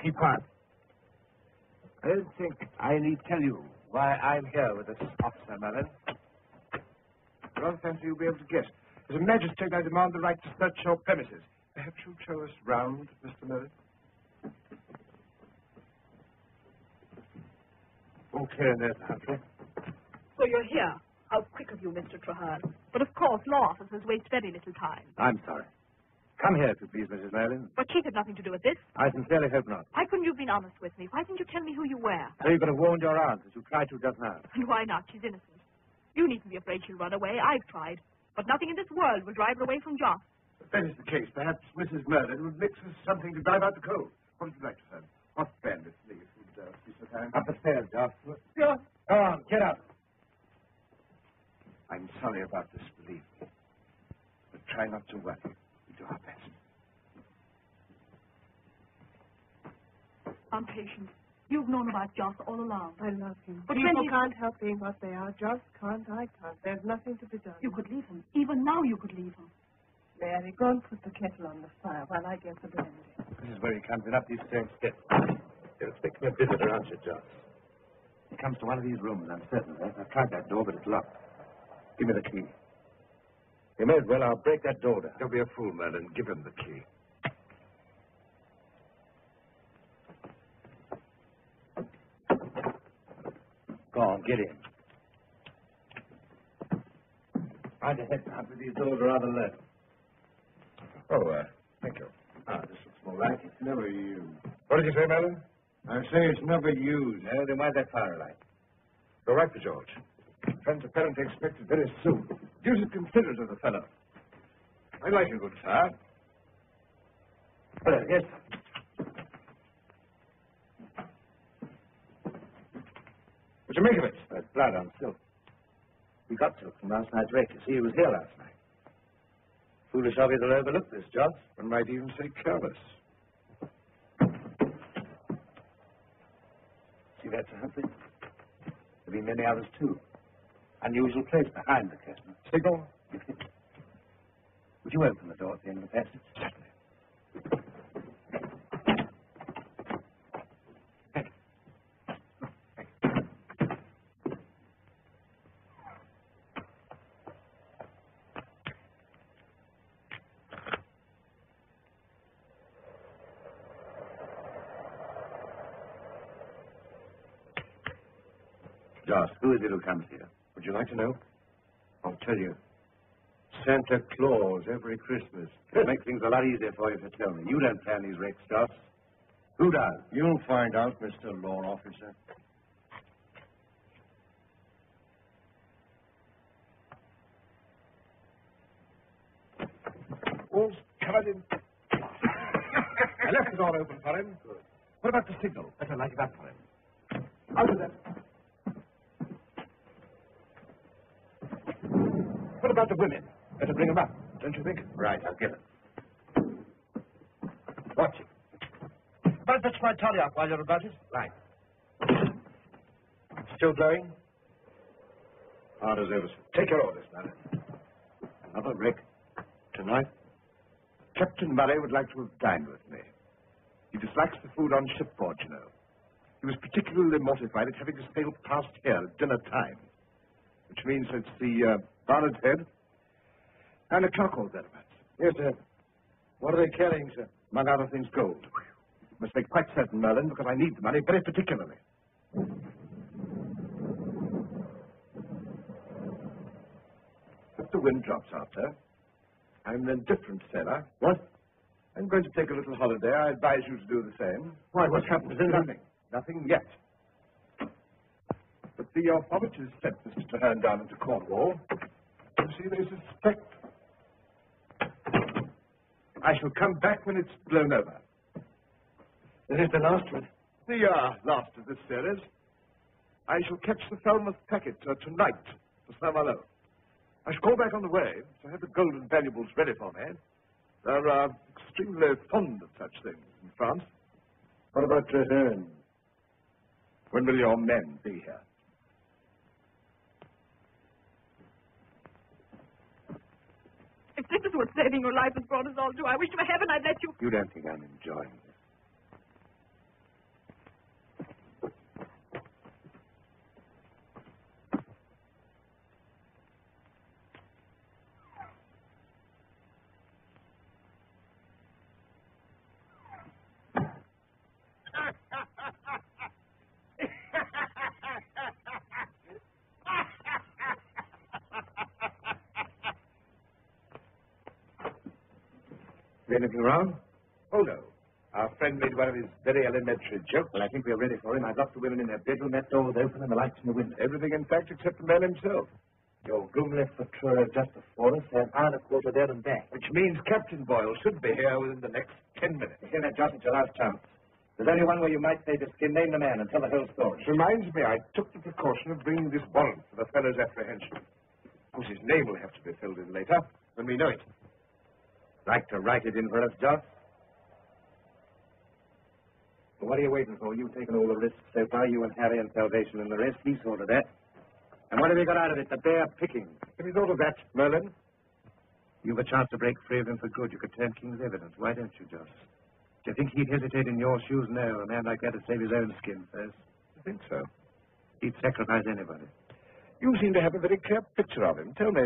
Keep quiet. I don't think I need tell you why I'm here with this officer, Mellon. I rather fancy you'll be able to guess. As a magistrate, I demand the right to search your premises. Perhaps you'll show us round, Mr. Merritt? All clear in there, Mr. Humphrey. So you're here. How quick of you, Mr. Traherne. But of course, law officers waste very little time. I'm sorry. Come here, if you please, Mrs. Merlin. But she had nothing to do with this. I sincerely hope not. Why couldn't you have been honest with me? Why didn't you tell me who you were? So you could have warned your aunt, as you tried to just now. And why not? She's innocent. You needn't be afraid she'll run away. I've tried. But nothing in this world will drive her away from Joss. If that is the case, perhaps Mrs. Merlin would mix us something to drive out the cold. What would you like to say? Hot bandits, please, would be so kind. Up the stairs, Joss. Yeah. Go on, get up. I'm sorry about this, believe me. But try not to worry. We do our best. I'm patient. You've known about Joss all along. I love him. But people when he- can't help being what they are. Just can't, I can't. There's nothing to be done. You could leave him. Even now you could leave him. Mary, go and put the kettle on the fire while I get the brandy. This is where he comes in up these stairs steps. You're expecting a visitor, aren't you, Joss? He comes to one of these rooms, I'm certain of that. I've tried that door, but it's locked. Give me the key. You may as well. I'll break that door down. Don't be a fool, Merlin. Give him the key. Go on, get in. Right ahead, Humphrey. These doors are rather low. Oh, thank you. Ah, this looks more like it. It's never used. What did you say, Melvin? I say it's never used. No, then why's that fire light? Go right for George. Friends apparently expected very soon. Deuced considerate of the fellow. I like you, good sir. Yes. What do you make of it? There's blood on silk. We got silk from last night's wreck. You see, he was here last night. Foolish of you to overlook this, Joss. One might even say careless. See that, Sir Humphrey? There'll be many others, too. Unusual place behind the curtain. Signal? Would you open the door at the end of the passage? Certainly. Joss, who is it who comes here? Would you like to know? I'll tell you. Santa Claus every Christmas. It makes things a lot easier for you to tell me. You don't plan these wrecks, Joss. Who does? You'll find out, Mr. Law Officer. All's covered in... I left the door open for him. Good. What about the signal? Better light it up for him. Out of that. What about the women? Better bring them up, don't you think? Right, I'll get it. Watch it. Might fetch my toddy up while you're about it. Right. Still glowing? Hard as ever. Take your orders, Murray. Another wreck. Tonight? Captain Murray would like to have dined with me. He dislikes the food on shipboard, you know. He was particularly mortified at having to sail past here at dinner time, which means it's the Barnard's Head and a clock or thereabouts. Yes, sir. What are they carrying, sir? Among other things, gold. Must make quite certain, Merlin, because I need the money very particularly. If the wind drops out, sir, I'm an indifferent sailor. What? I'm going to take a little holiday. I advise you to do the same. Why, what's happened? Is there Nothing. Nothing yet. But the authorities sent Mr. Treherne down into Cornwall. You see, they suspect. I shall come back when it's blown over. This is the last one. The last of this series. I shall catch the Falmouth packet tonight for Saint-Malo. I shall call back on the way to have the gold and valuables ready for me. They're extremely fond of such things in France. What about Treherne? When will your men be here? If this is what saving your life has brought us all to, I wish to heaven I'd let you... You don't think I'm enjoying this? Anything wrong? Oh, no. Our friend made one of his very elementary jokes. Well, I think we're ready for him. I've locked the women in their bedroom, that door's open, and the lights in the window. Everything, in fact, except the man himself. Your groom left for Truro just before us, an hour and a quarter there and back. Which means Captain Boyle should be here within the next 10 minutes. You hear that, Joss? It's your last chance. There's only one way you might save your skin. Name the man and tell the whole story. Which reminds me, I took the precaution of bringing this warrant for the fellow's apprehension. Of course, his name will have to be filled in later, when we know it. Like to write it in for us, Joss? Well, what are you waiting for? You've taken all the risks so far, you and Harry and Salvation and the rest. He saw to that. And what have you got out of it? The bare pickings. Have you thought of that, Merlin? You've a chance to break free of him for good. You could turn King's evidence. Why don't you, Joss? Do you think he'd hesitate in your shoes? No, a man like that would save his own skin first. I think so. He'd sacrifice anybody. You seem to have a very clear picture of him. Tell me,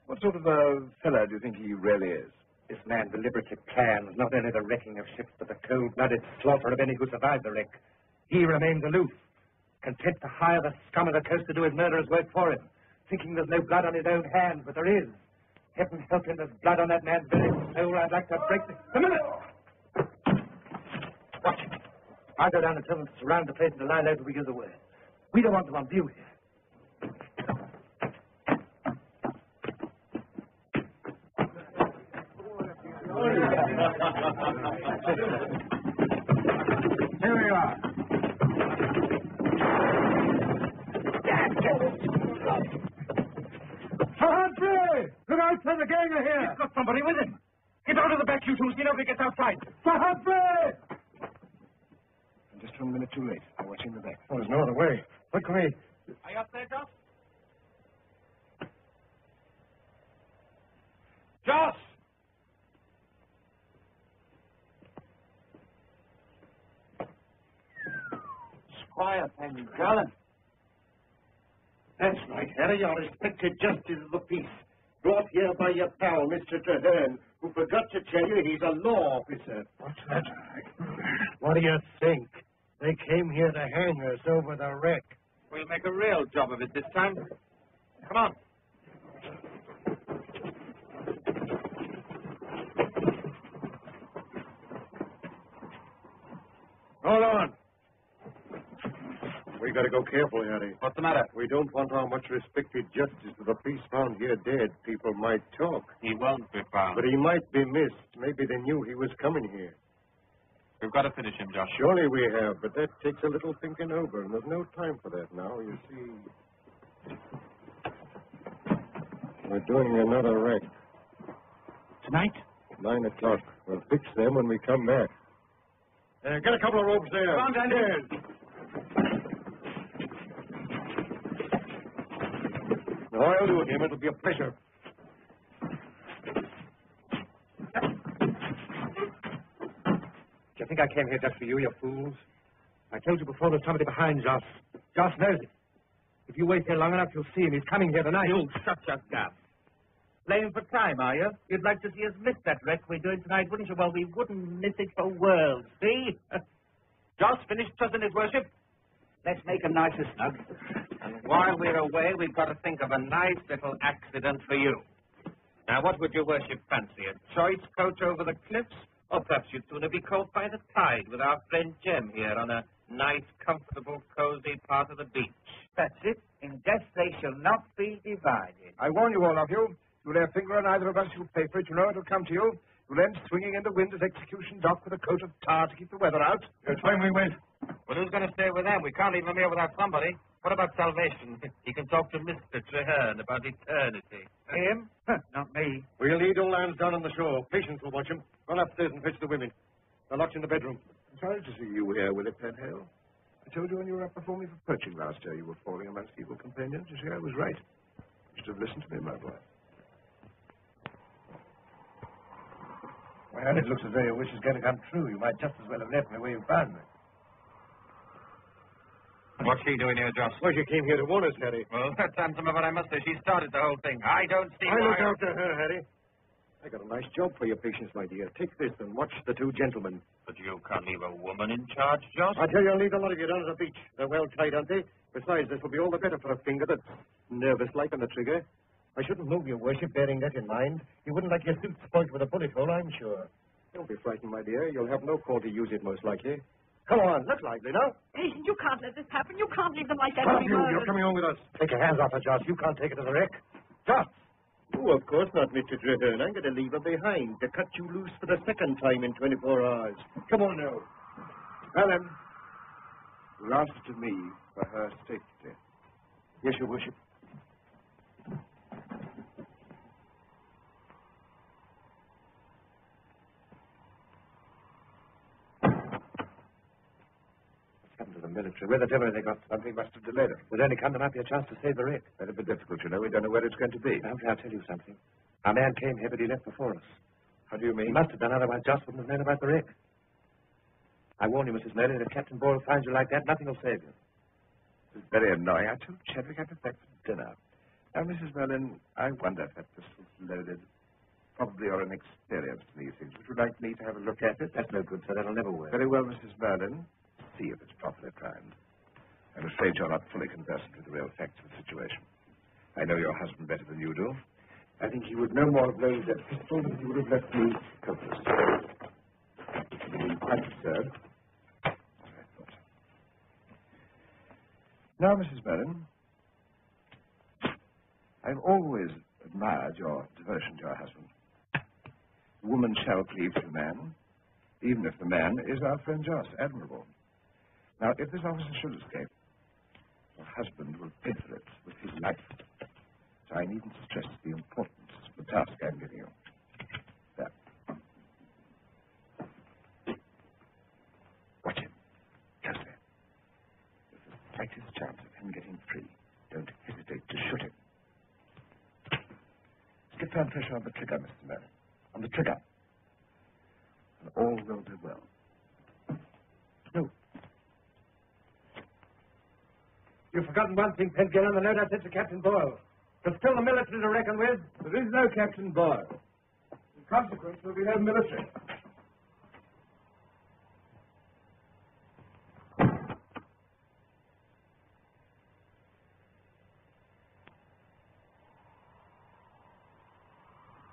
what sort of a fellow do you think he really is? This man deliberately plans not only the wrecking of ships, but the cold-blooded slaughter of any who survived the wreck. He remains aloof, content to hire the scum of the coast to do his murderer's work for him, thinking there's no blood on his own hands, but there is. Heaven help him, there's blood on that man's very soul. I'd like to break the... A minute! Watch it. I'll go down and tell them to surround the place and to lie low till we give the word. We don't want them on view here. Here we are. Sir Humphrey! Look out, sir, the gang are here. He's got somebody with him. Get out of the back, you two. See nobody gets outside. Sir Humphrey! I'm just 1 minute too late. I'm watching the back. Oh, there's no other way. What can we... Are you up there, Joss? Joss! Squire Pengallen. That's right, Harry. Your respected justice of the peace. Brought here by your pal, Mr. Treherne, who forgot to tell you he's a law officer. What's that? What do you think? They came here to hang us over the wreck. We'll make a real job of it this time. Come on. Hold on. We gotta go careful, Harry. What's the matter? We don't want our much respected justice of the peace found here dead. People might talk. He won't be found. But he might be missed. Maybe they knew he was coming here. We've got to finish him, Josh. Surely we have, but that takes a little thinking over, and there's no time for that now, you see. We're doing another wreck. Tonight? 9 o'clock. We'll fix them when we come back. Get a couple of ropes there. Come on, Dandy. Yes. No, I'll do it, Jim. It'll be a pleasure. Do you think I came here just for you, you fools? I told you before there's somebody behind Joss. Joss knows it. If you wait here long enough, you'll see him. He's coming here tonight. You shut your gap. Playing for time, are you? You'd like to see us miss that wreck we're doing tonight, wouldn't you? Well, we wouldn't miss it for worlds. See? Joss finished trusting his worship. Let's make him nice and snug. And while we're away, we've got to think of a nice little accident for you. Now, what would your worship fancy? A choice coach over the cliffs? Or perhaps you'd sooner be caught by the tide with our friend Jem here on a nice, comfortable, cozy part of the beach. That's it. In death they shall not be divided. I warn you, all of you. You lay a finger on either of us, you'll pay for it. You know it'll come to you. You'll end swinging in the wind as execution dock with a coat of tar to keep the weather out. It's time we went. Well, who's going to stay with them? We can't leave them here without somebody. What about salvation? He can talk to Mr. Treherne about eternity. Him? Not me. We'll lead old Lambs down on the shore. Patience will watch him. Run upstairs and fetch the women. They're locked in the bedroom. I'm sorry to see you here with it, Penhale. I told you when you were up performing for poaching last year you were falling amongst evil companions. You see, I was right. You should have listened to me, my boy. Well, it looks as though your wish is going to come true. You might just as well have left me where you found me. What's she doing here, Joss? Well, she came here to warn us, Harry. Well, that's handsome of her, I must say. She started the whole thing. I don't see I why... look after her, Harry. I got a nice job for your patience, my dear. Take this and watch the two gentlemen. But you can't leave a woman in charge, Joss. I tell you, I'll leave a lot of you down at the beach. They're well tied, aren't they? Besides, this will be all the better for a finger that's nervous-like on the trigger. I shouldn't move your worship, bearing that in mind. You wouldn't like your suit spoilt with a bullet hole, I'm sure. Don't be frightened, my dear. You'll have no call to use it, most likely. Come on, look lively now. Hey, you can't let this happen. You can't leave them like that. Stop to be you. murdered. You're coming on with us. Take your hands off her, Joss. You can't take her to the wreck. Joss! Oh, of course not, Mr. Treherne. I'm going to leave her behind to cut you loose for the second time in 24 hours. Come on now. Helen, you answer to me for her safety. Yes, your worship. Happened to the military. Where the devil have they got? Something must have delayed it. Would only come to might be a chance to save the wreck. That'll be difficult, you know. We don't know where it's going to be. Humphrey, I'll tell you something. Our man came here, but he left before us. How do you He mean? must have done, otherwise Joss wouldn't have known about the wreck. I warn you, Mrs. Merlin, if Captain Boyle finds you like that, nothing will save you. It's very annoying. I told Chadwick I'd be back for dinner. Now, Mrs. Merlin, I wonder if that pistol's loaded. Probably you're inexperienced in these things. Would you like me to have a look at it? That's no good, sir. That'll never work. Very well, Mrs. Merlin. See if it's properly primed. I'm afraid you're not fully conversant with the real facts of the situation. I know your husband better than you do. I think he would no more have loaded that pistol than he would have left me coatless. Quite absurd. Now, Mrs. Merlin, I've always admired your devotion to your husband. The woman shall plead for the man, even if the man is our friend Joss. Admirable. Now, if this officer should escape, your husband will pay for it with his life. So I needn't stress the importance of the task I'm giving you. There. Watch him. Closely. If the slightest chance of him getting free, don't hesitate to shoot him. Skip down pressure on the trigger, Mr. Merritt. On the trigger. And all will be well. No. You've forgotten one thing, Penguin, the note I sent to Captain Boyle. There's still the military to reckon with. There is no Captain Boyle. In consequence, there will be no military.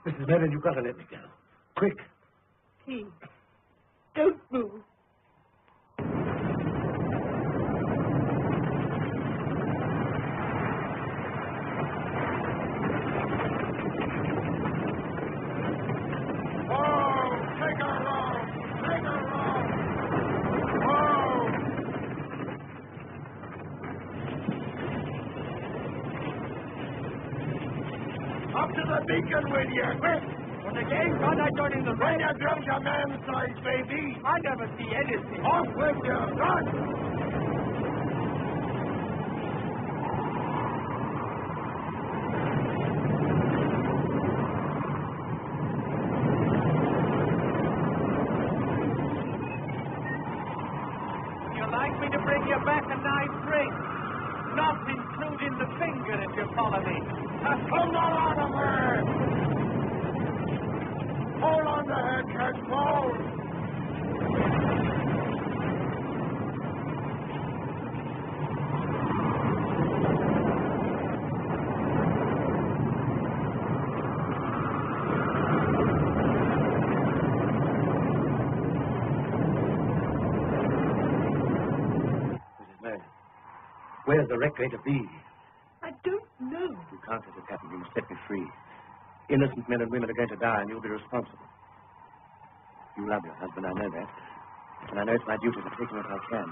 Mrs. Merritt, you've got to let me go. Quick. Please, don't move. Up to the beacon with you, quick! When the game's on, I join in the When race. you drop your man size, baby! I never see anything. Off with you! Run! You'd like me to bring you back a nice ring? Not including the finger, if you follow me. Come on of her! Hold on to her, Catchpole! Mrs. Merritt, where's the wreck going to be? I don't know. You can't let it happen. You must set me free. Innocent men and women are going to die, and you'll be responsible. You love your husband, I know that. And I know it's my duty to take him what I can.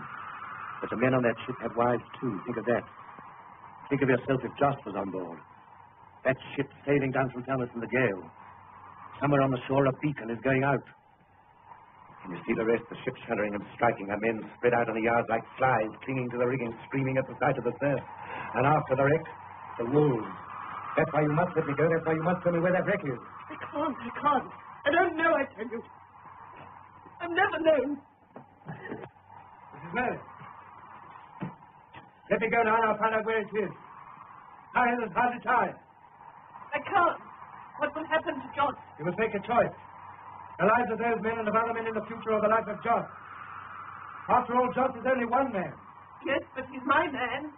But the men on that ship have wives, too. Think of that. Think of yourself if Joss was on board. That ship sailing down from Falmouth in the gale. Somewhere on the shore, a beacon is going out. Can you see the rest? The ship shuddering and striking. Her men spread out on the yards like flies, clinging to the rigging, screaming at the sight of the surf. And after the wreck, the wolves. That's why you must let me go. That's why you must tell me where that wreck is. I can't. I don't know, I tell you. I've never known. Mrs. Merritt. Let me go now and I'll find out where it is. Hurry, there's hardly time. I can't. What will happen to John? You must make a choice. The lives of those men and of other men in the future or the life of Joss. After all, Joss is only one man. Yes, but he's my man.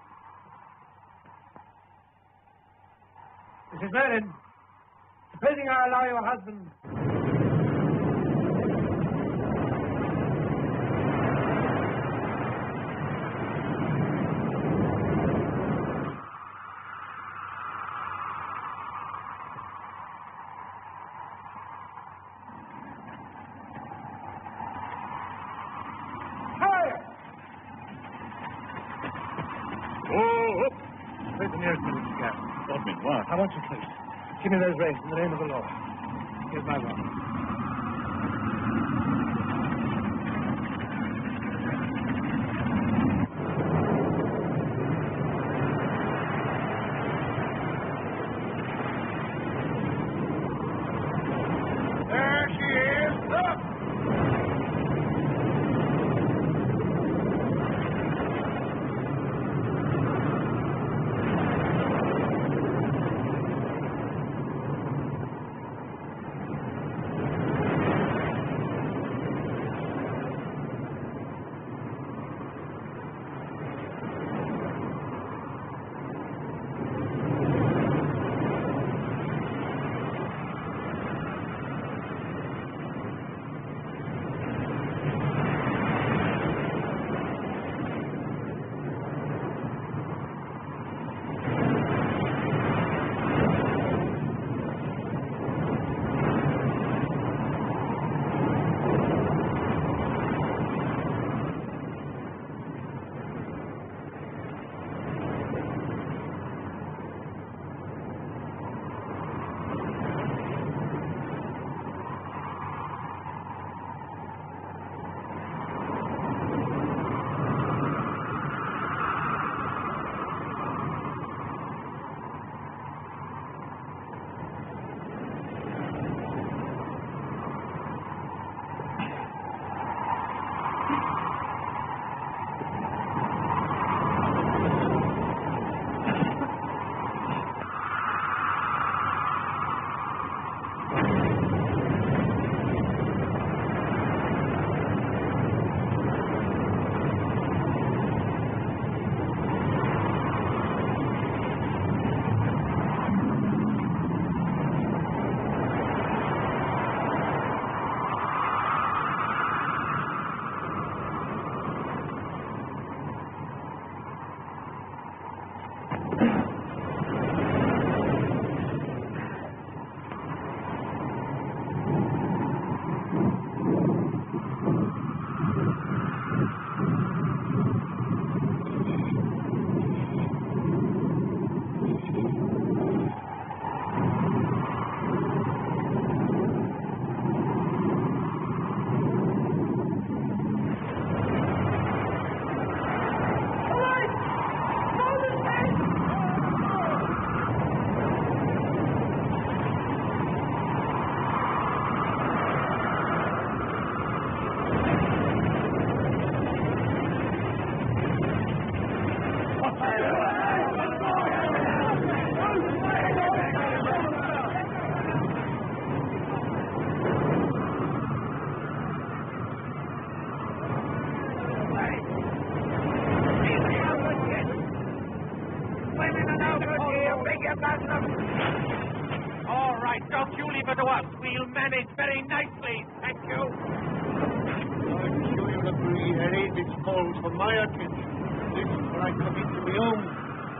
Mrs. Merritt, supposing I allow your husband... Where's the nearest military camp? Bodmin, why? I want you close. Give me those reins in the name of the law. Here's my watch. There she is! Look! it very nicely, thank you. I'm sure you'll agree, Harry, this calls for my attention. This is where I come into my own.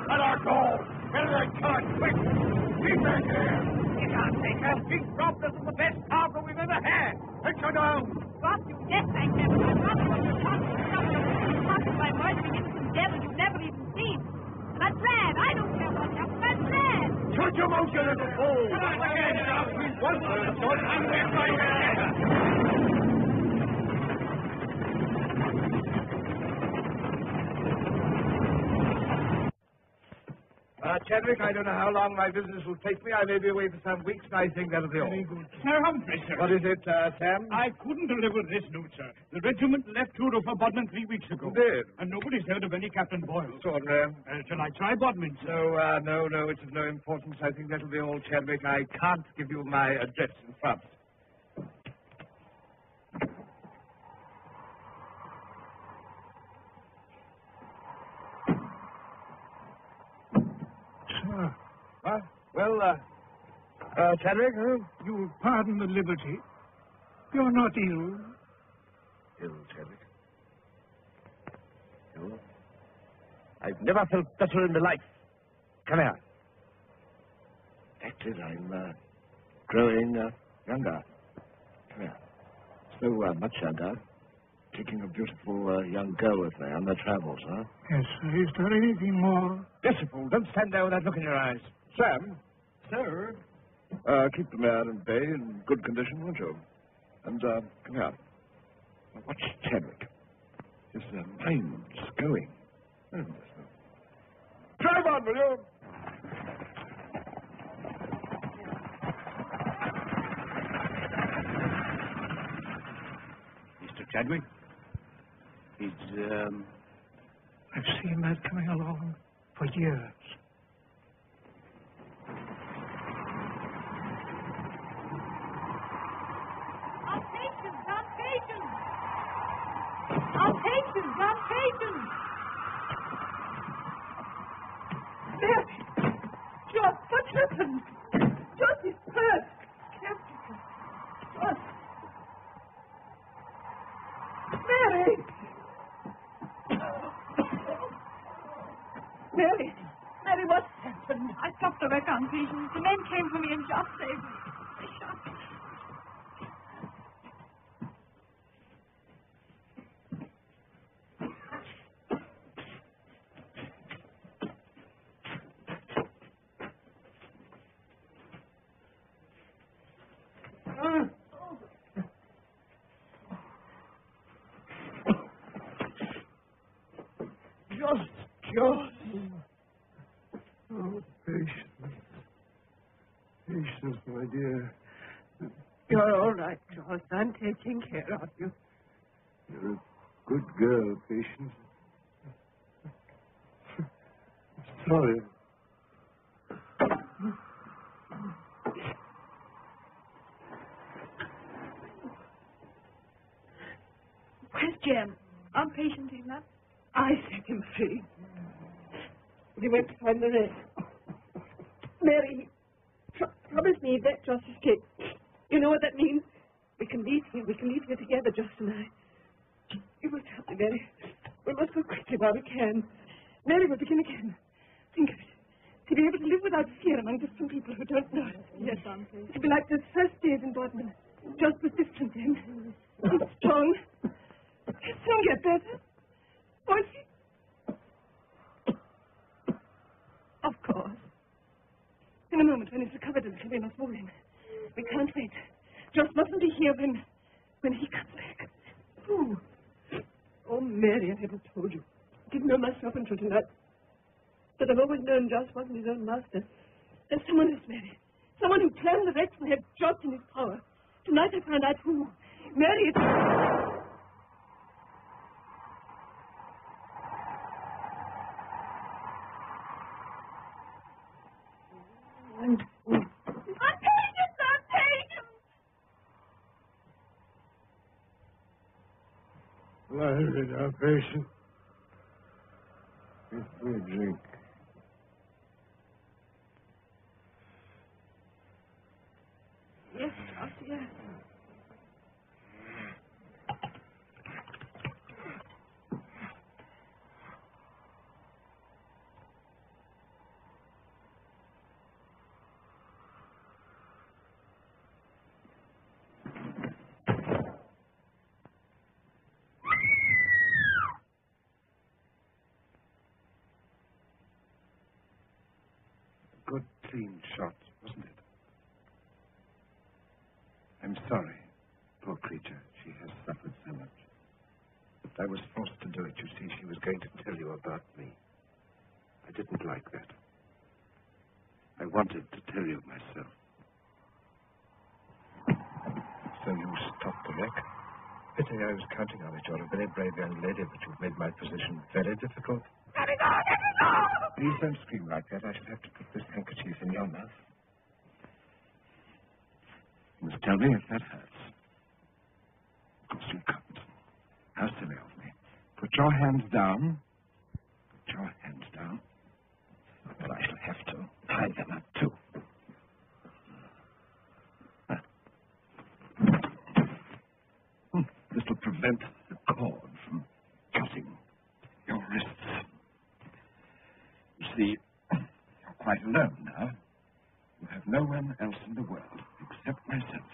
Let her go! Get her cut, quick! Keep her here! You can't take her. She's robbed us of the best cargo we've ever had. Let her down! What? You yes, I can. My father was responsible by murdering innocent devil you've never even seen. But Brad, I don't care what happens. But Brad! Shut your mouth, you little fool! Get out again! He's one person, and we're right here! Chadwick, I don't know how long my business will take me. I may be away for some weeks, and I think that'll be all. Very good. Sir Humphrey, sir. What is it, Sam? I couldn't deliver this note, sir. The regiment left Truro for Bodmin 3 weeks ago. Did? And nobody's heard of any Captain Boyle. Extraordinary. Shall I try Bodmin, sir? No, it's of no importance. I think that'll be all, Chadwick. I can't give you my address in France. What? Well, Chadwick, huh? You'll pardon the liberty. You're not ill. Ill, Chadwick. Ill? I've never felt better in my life. Come here. Fact is, I'm growing younger. Come here. So much younger. Taking a beautiful young girl with me on the travels, huh? Yes, sir. Is there anything more? Disciple, don't stand there with that look in your eyes. Sam? Sir? Keep the mare in bay in good condition, won't you? And, come here. Now, watch Chadwick. His mind's going. Drive on, will you? Mr. Chadwick? I've seen that coming along for years. Our patience, our patience! Our patience, our patience! Mary! George, what happened? George is hurt. Captain. George. Mary! Mary, what happened? I stopped the wreck on Patience. The men came for me and just saved me. They shot me. George. Oh, patience. Patience, my dear. You're all right, George. I'm taking care of you. You're a good girl, Patience. Sorry. Where's Jem? I'm patient enough. I set him free. He went to find the rest. Mary, promise me that Josh escapes. You know what that means? We can leave here. We can leave here together, Josh and I. You must help me, Mary. We must go quickly while we can. Mary will begin again. Think of it. To be able to live without fear among different people who don't know us. Yes, Auntie. To be like those first days in Bodmin. Just was different then. He's strong. He'll soon get better. Won't he? Of course. In a moment, when he's recovered a little, we must move him. We can't wait. Just mustn't be here when he comes back. Who? Oh, Mary, I never told you. I didn't know myself until tonight. But I've always known Josh wasn't his own master. There's someone else, Mary. Someone who planned the wrecks and had Josh in his power. Tonight I found out who. Mary, it's... I'm patient, I'm patient! Larry, now, patient. Give me a drink. Yes, Josh, yes. I'm sorry. Poor creature. She has suffered so much. But I was forced to do it. You see, she was going to tell you about me. I didn't like that. I wanted to tell you myself. So you stopped the wreck? Pity, I was counting on it. You're a very brave young lady, but you've made my position very difficult. Let me go! Let me go! Please don't scream like that. I shall have to put this handkerchief in your mouth. You must tell me if that hurts. Of course you can't. How silly of me. Put your hands down. Put your hands down. Well, I shall have to tie them up, too. This will prevent the cord from cutting your wrists. You see, you're quite alone now. You have no one else in the world except myself.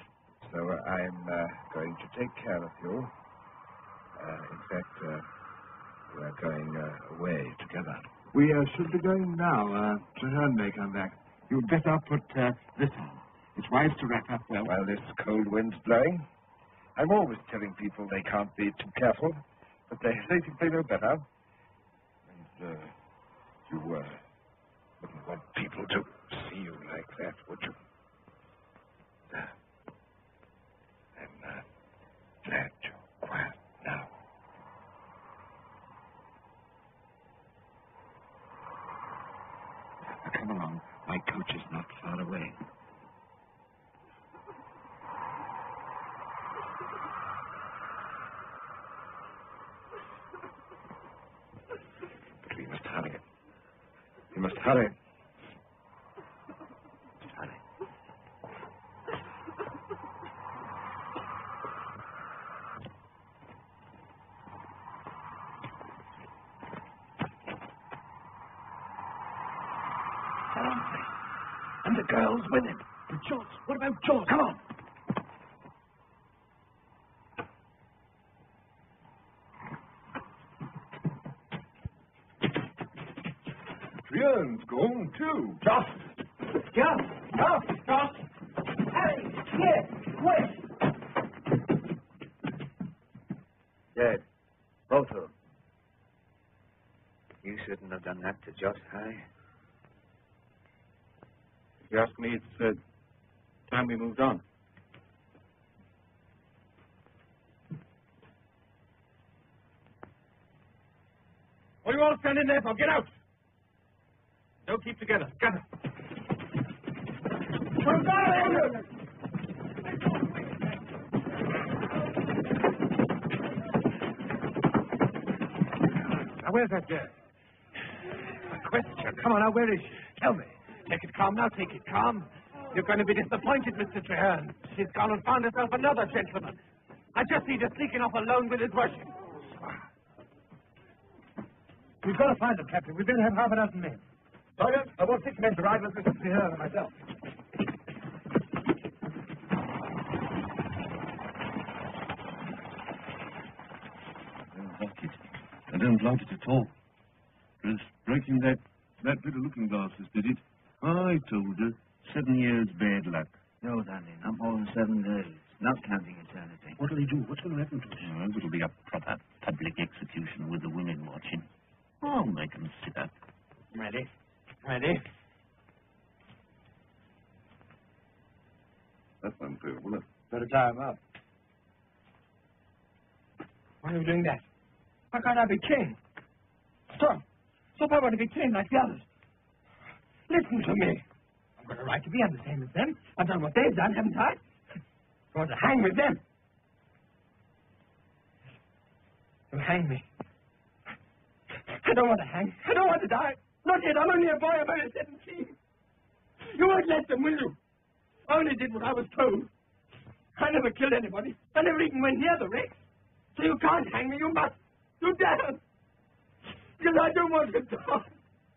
So I'm going to take care of you. In fact, we are going away together. We should be going now. Traherne may come back. You'd better put this on. It's wise to wrap up well while this cold wind's blowing. I'm always telling people they can't be too careful, but they think they know better. And you wouldn't want people to see you like that, would you? I'm glad you're quiet now. Now, come along. My coach is not far away. But we must hurry. We must hurry. And the girl's with him. And George. What about George? Come on. Triane's gone too. Just. Harry, here, wait. Dead. Both of them. You shouldn't have done that to Josh, Harry. If you ask me, it's time we moved on. What are you all standing there for? Get out! Don't keep together. Gather. Now, where's that girl? A question. Come on, now, where is she? Tell me. Take it calm now, take it calm. You're going to be disappointed, Mr. Traherne. She's gone and found herself another gentleman. I just see her sneaking off alone with his Russian. We've got to find them, Captain. We better have half a dozen men. Sergeant, I want 6 men to ride with Mr. Traherne and myself. I don't like it at all. It's breaking that bit of looking glasses, did it? I told her. 7 years bad luck. No, Danny, not more than 7 days. Not counting eternity. What'll he do? What's going to happen to us? Oh, it'll be a proper public execution with the women watching. I'll make 'em sit up. Ready? That's unfair. Better tie him up. Why are you doing that? Why can't I be king? Stop. I want to be king like the others. Listen to me. I've got a right to be on the same as them. I've done what they've done, haven't I? I want to hang with them. You'll hang me. I don't want to hang. I don't want to die. Not yet. I'm only a boy. I'm only 17. You won't let them, will you? I only did what I was told. I never killed anybody. I never even went near the wreck. So you can't hang me. You must. You dare. Because I don't want to die.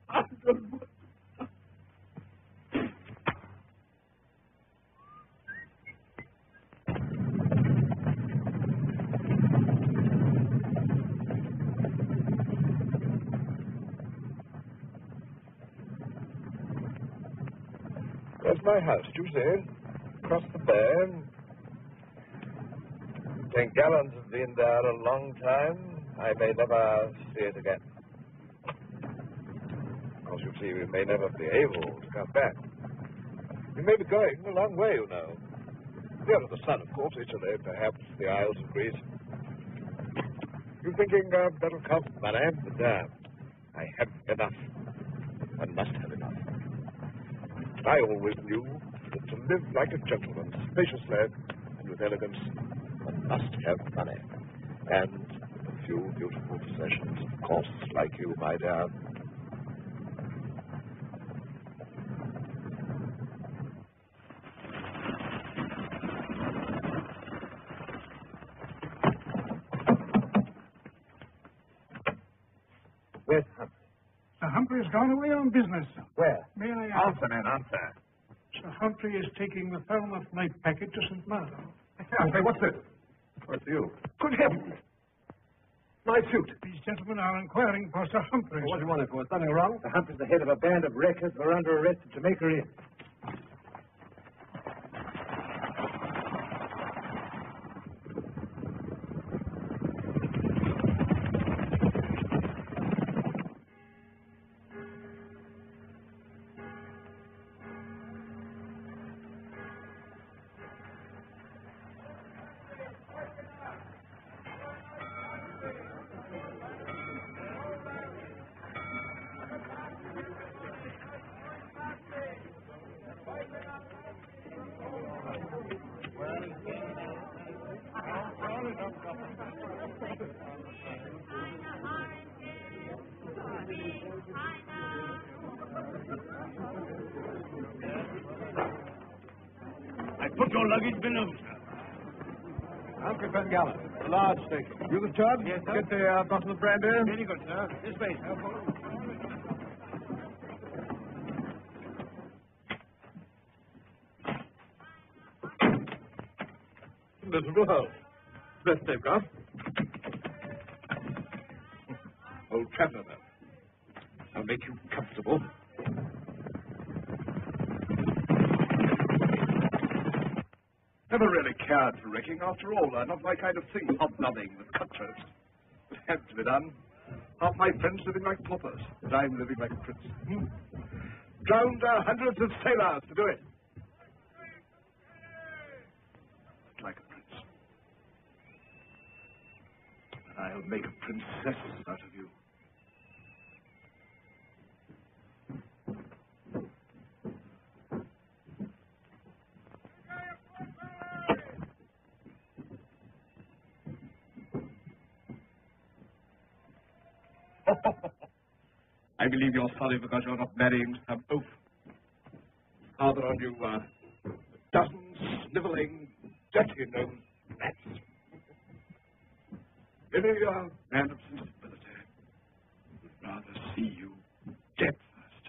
I don't want to die. There's my house, do you see? Across the bay. Pengallen's been there a long time. I may never see it again. Of course, you see, we may never be able to come back. We may be going a long way, you know. Nearer the sun, of course, Italy, perhaps the Isles of Greece. You're thinking that'll cost money, but I have enough. And must have enough. I always knew that to live like a gentleman, spaciously and with elegance, one must have money. And a few beautiful possessions, of course, like you, my dear. Where's Humphrey? Sir Humphrey's gone away on business. Where? May I ask? Answer, man, answer. Sir Humphrey is taking the Falmouth night packet to St. Malo. Humphrey, what's this? What's you? Good heavens! My suit. These gentlemen are inquiring for Sir Humphrey. What do you want it for? Is something wrong? Sir Humphrey's the head of a band of wreckers who are under arrest at Jamaica Inn. I put your luggage below, sir. Humphrey Pengallen, the large steak. You the judge? Yes, sir. Get the bottle of brandy. Very good, sir. This way, sir. Miserable hole. Best they've got. Old traveller, though. I'll make you comfortable. Never really cared for wrecking, after all. Not my kind of thing, hobnobbing with cutthroats. It had to be done. Half my friends living like paupers, but I'm living like a prince. Drowned hundreds of sailors to do it. But like a prince. And I'll make a princess out of you. I believe you're sorry because you're not marrying some oaf. Father on you, a dozen sniveling, dirty-nosed rats. Really, you're a man of sensibility. Would rather see you dead first.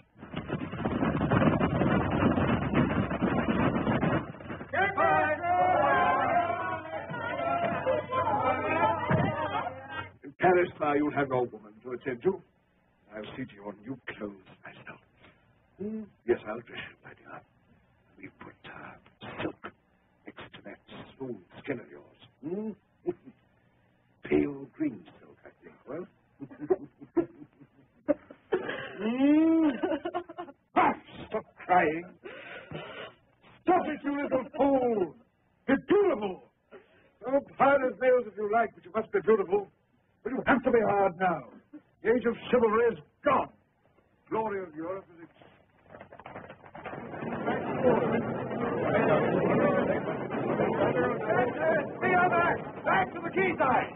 In Paris, now, you'll have no woman to attend to. I'll see to your new clothes myself. Yes, I'll dress you, my dear. We put silk next to that smooth skin of yours. Pale green silk, I think. Well? Stop crying. Stop it, you little fool. Be beautiful. Oh, hard as nails if you like, but you must be beautiful. But you have to be hard now. The age of chivalry is gone. Glory of Europe is back to the quayside.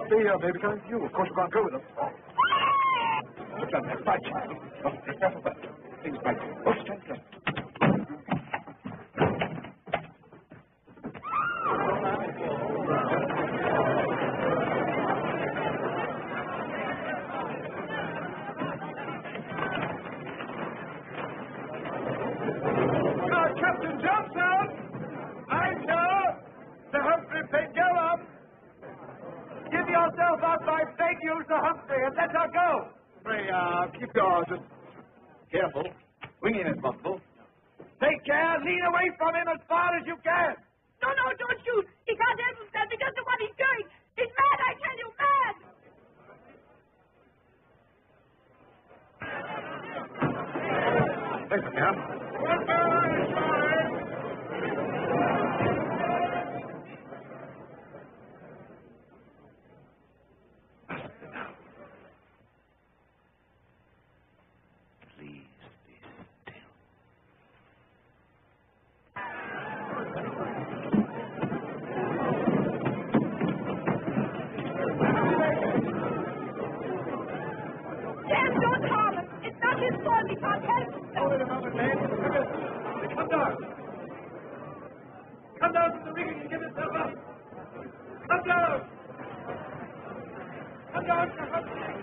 Stay here, baby. Coming to you. Of course, you can't go with them. What's that? That's bite. Be careful, but things bite. Oh, stand close. Captain Johnson! I'm here! Sir Humphrey Pengallen! Give yourself up, I beg you, Sir Humphrey, and let her go! Pray, keep your... just... careful. Swing in as possible. Take care, lean away from him as far as you can! No, don't shoot. He can't help himself. He doesn't know what he's doing. He's mad, I tell you, mad. Thanks, Cap. Please be still. Sam, don't harm him. It's not his fault. He can't help himself. Wait a moment, man. Come down. Come down from the rigging and give yourself up. Come down. Come down, Sir Humphrey.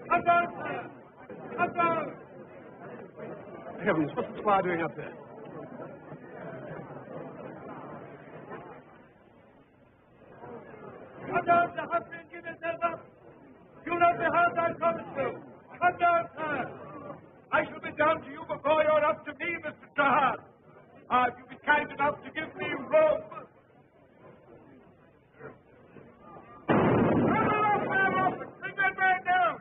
Come down, sir. Come down. Heavens, what's the squire doing up there? Come down, Sir Humphrey, and give yourself up. Do not be harmed, I promise you. Come down, sir. I shall be down to you before you're up to me, Mr. Trahard. If you'll be kind enough to give me rope. Bring that man down.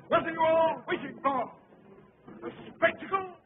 What are you all waiting for? A spectacle?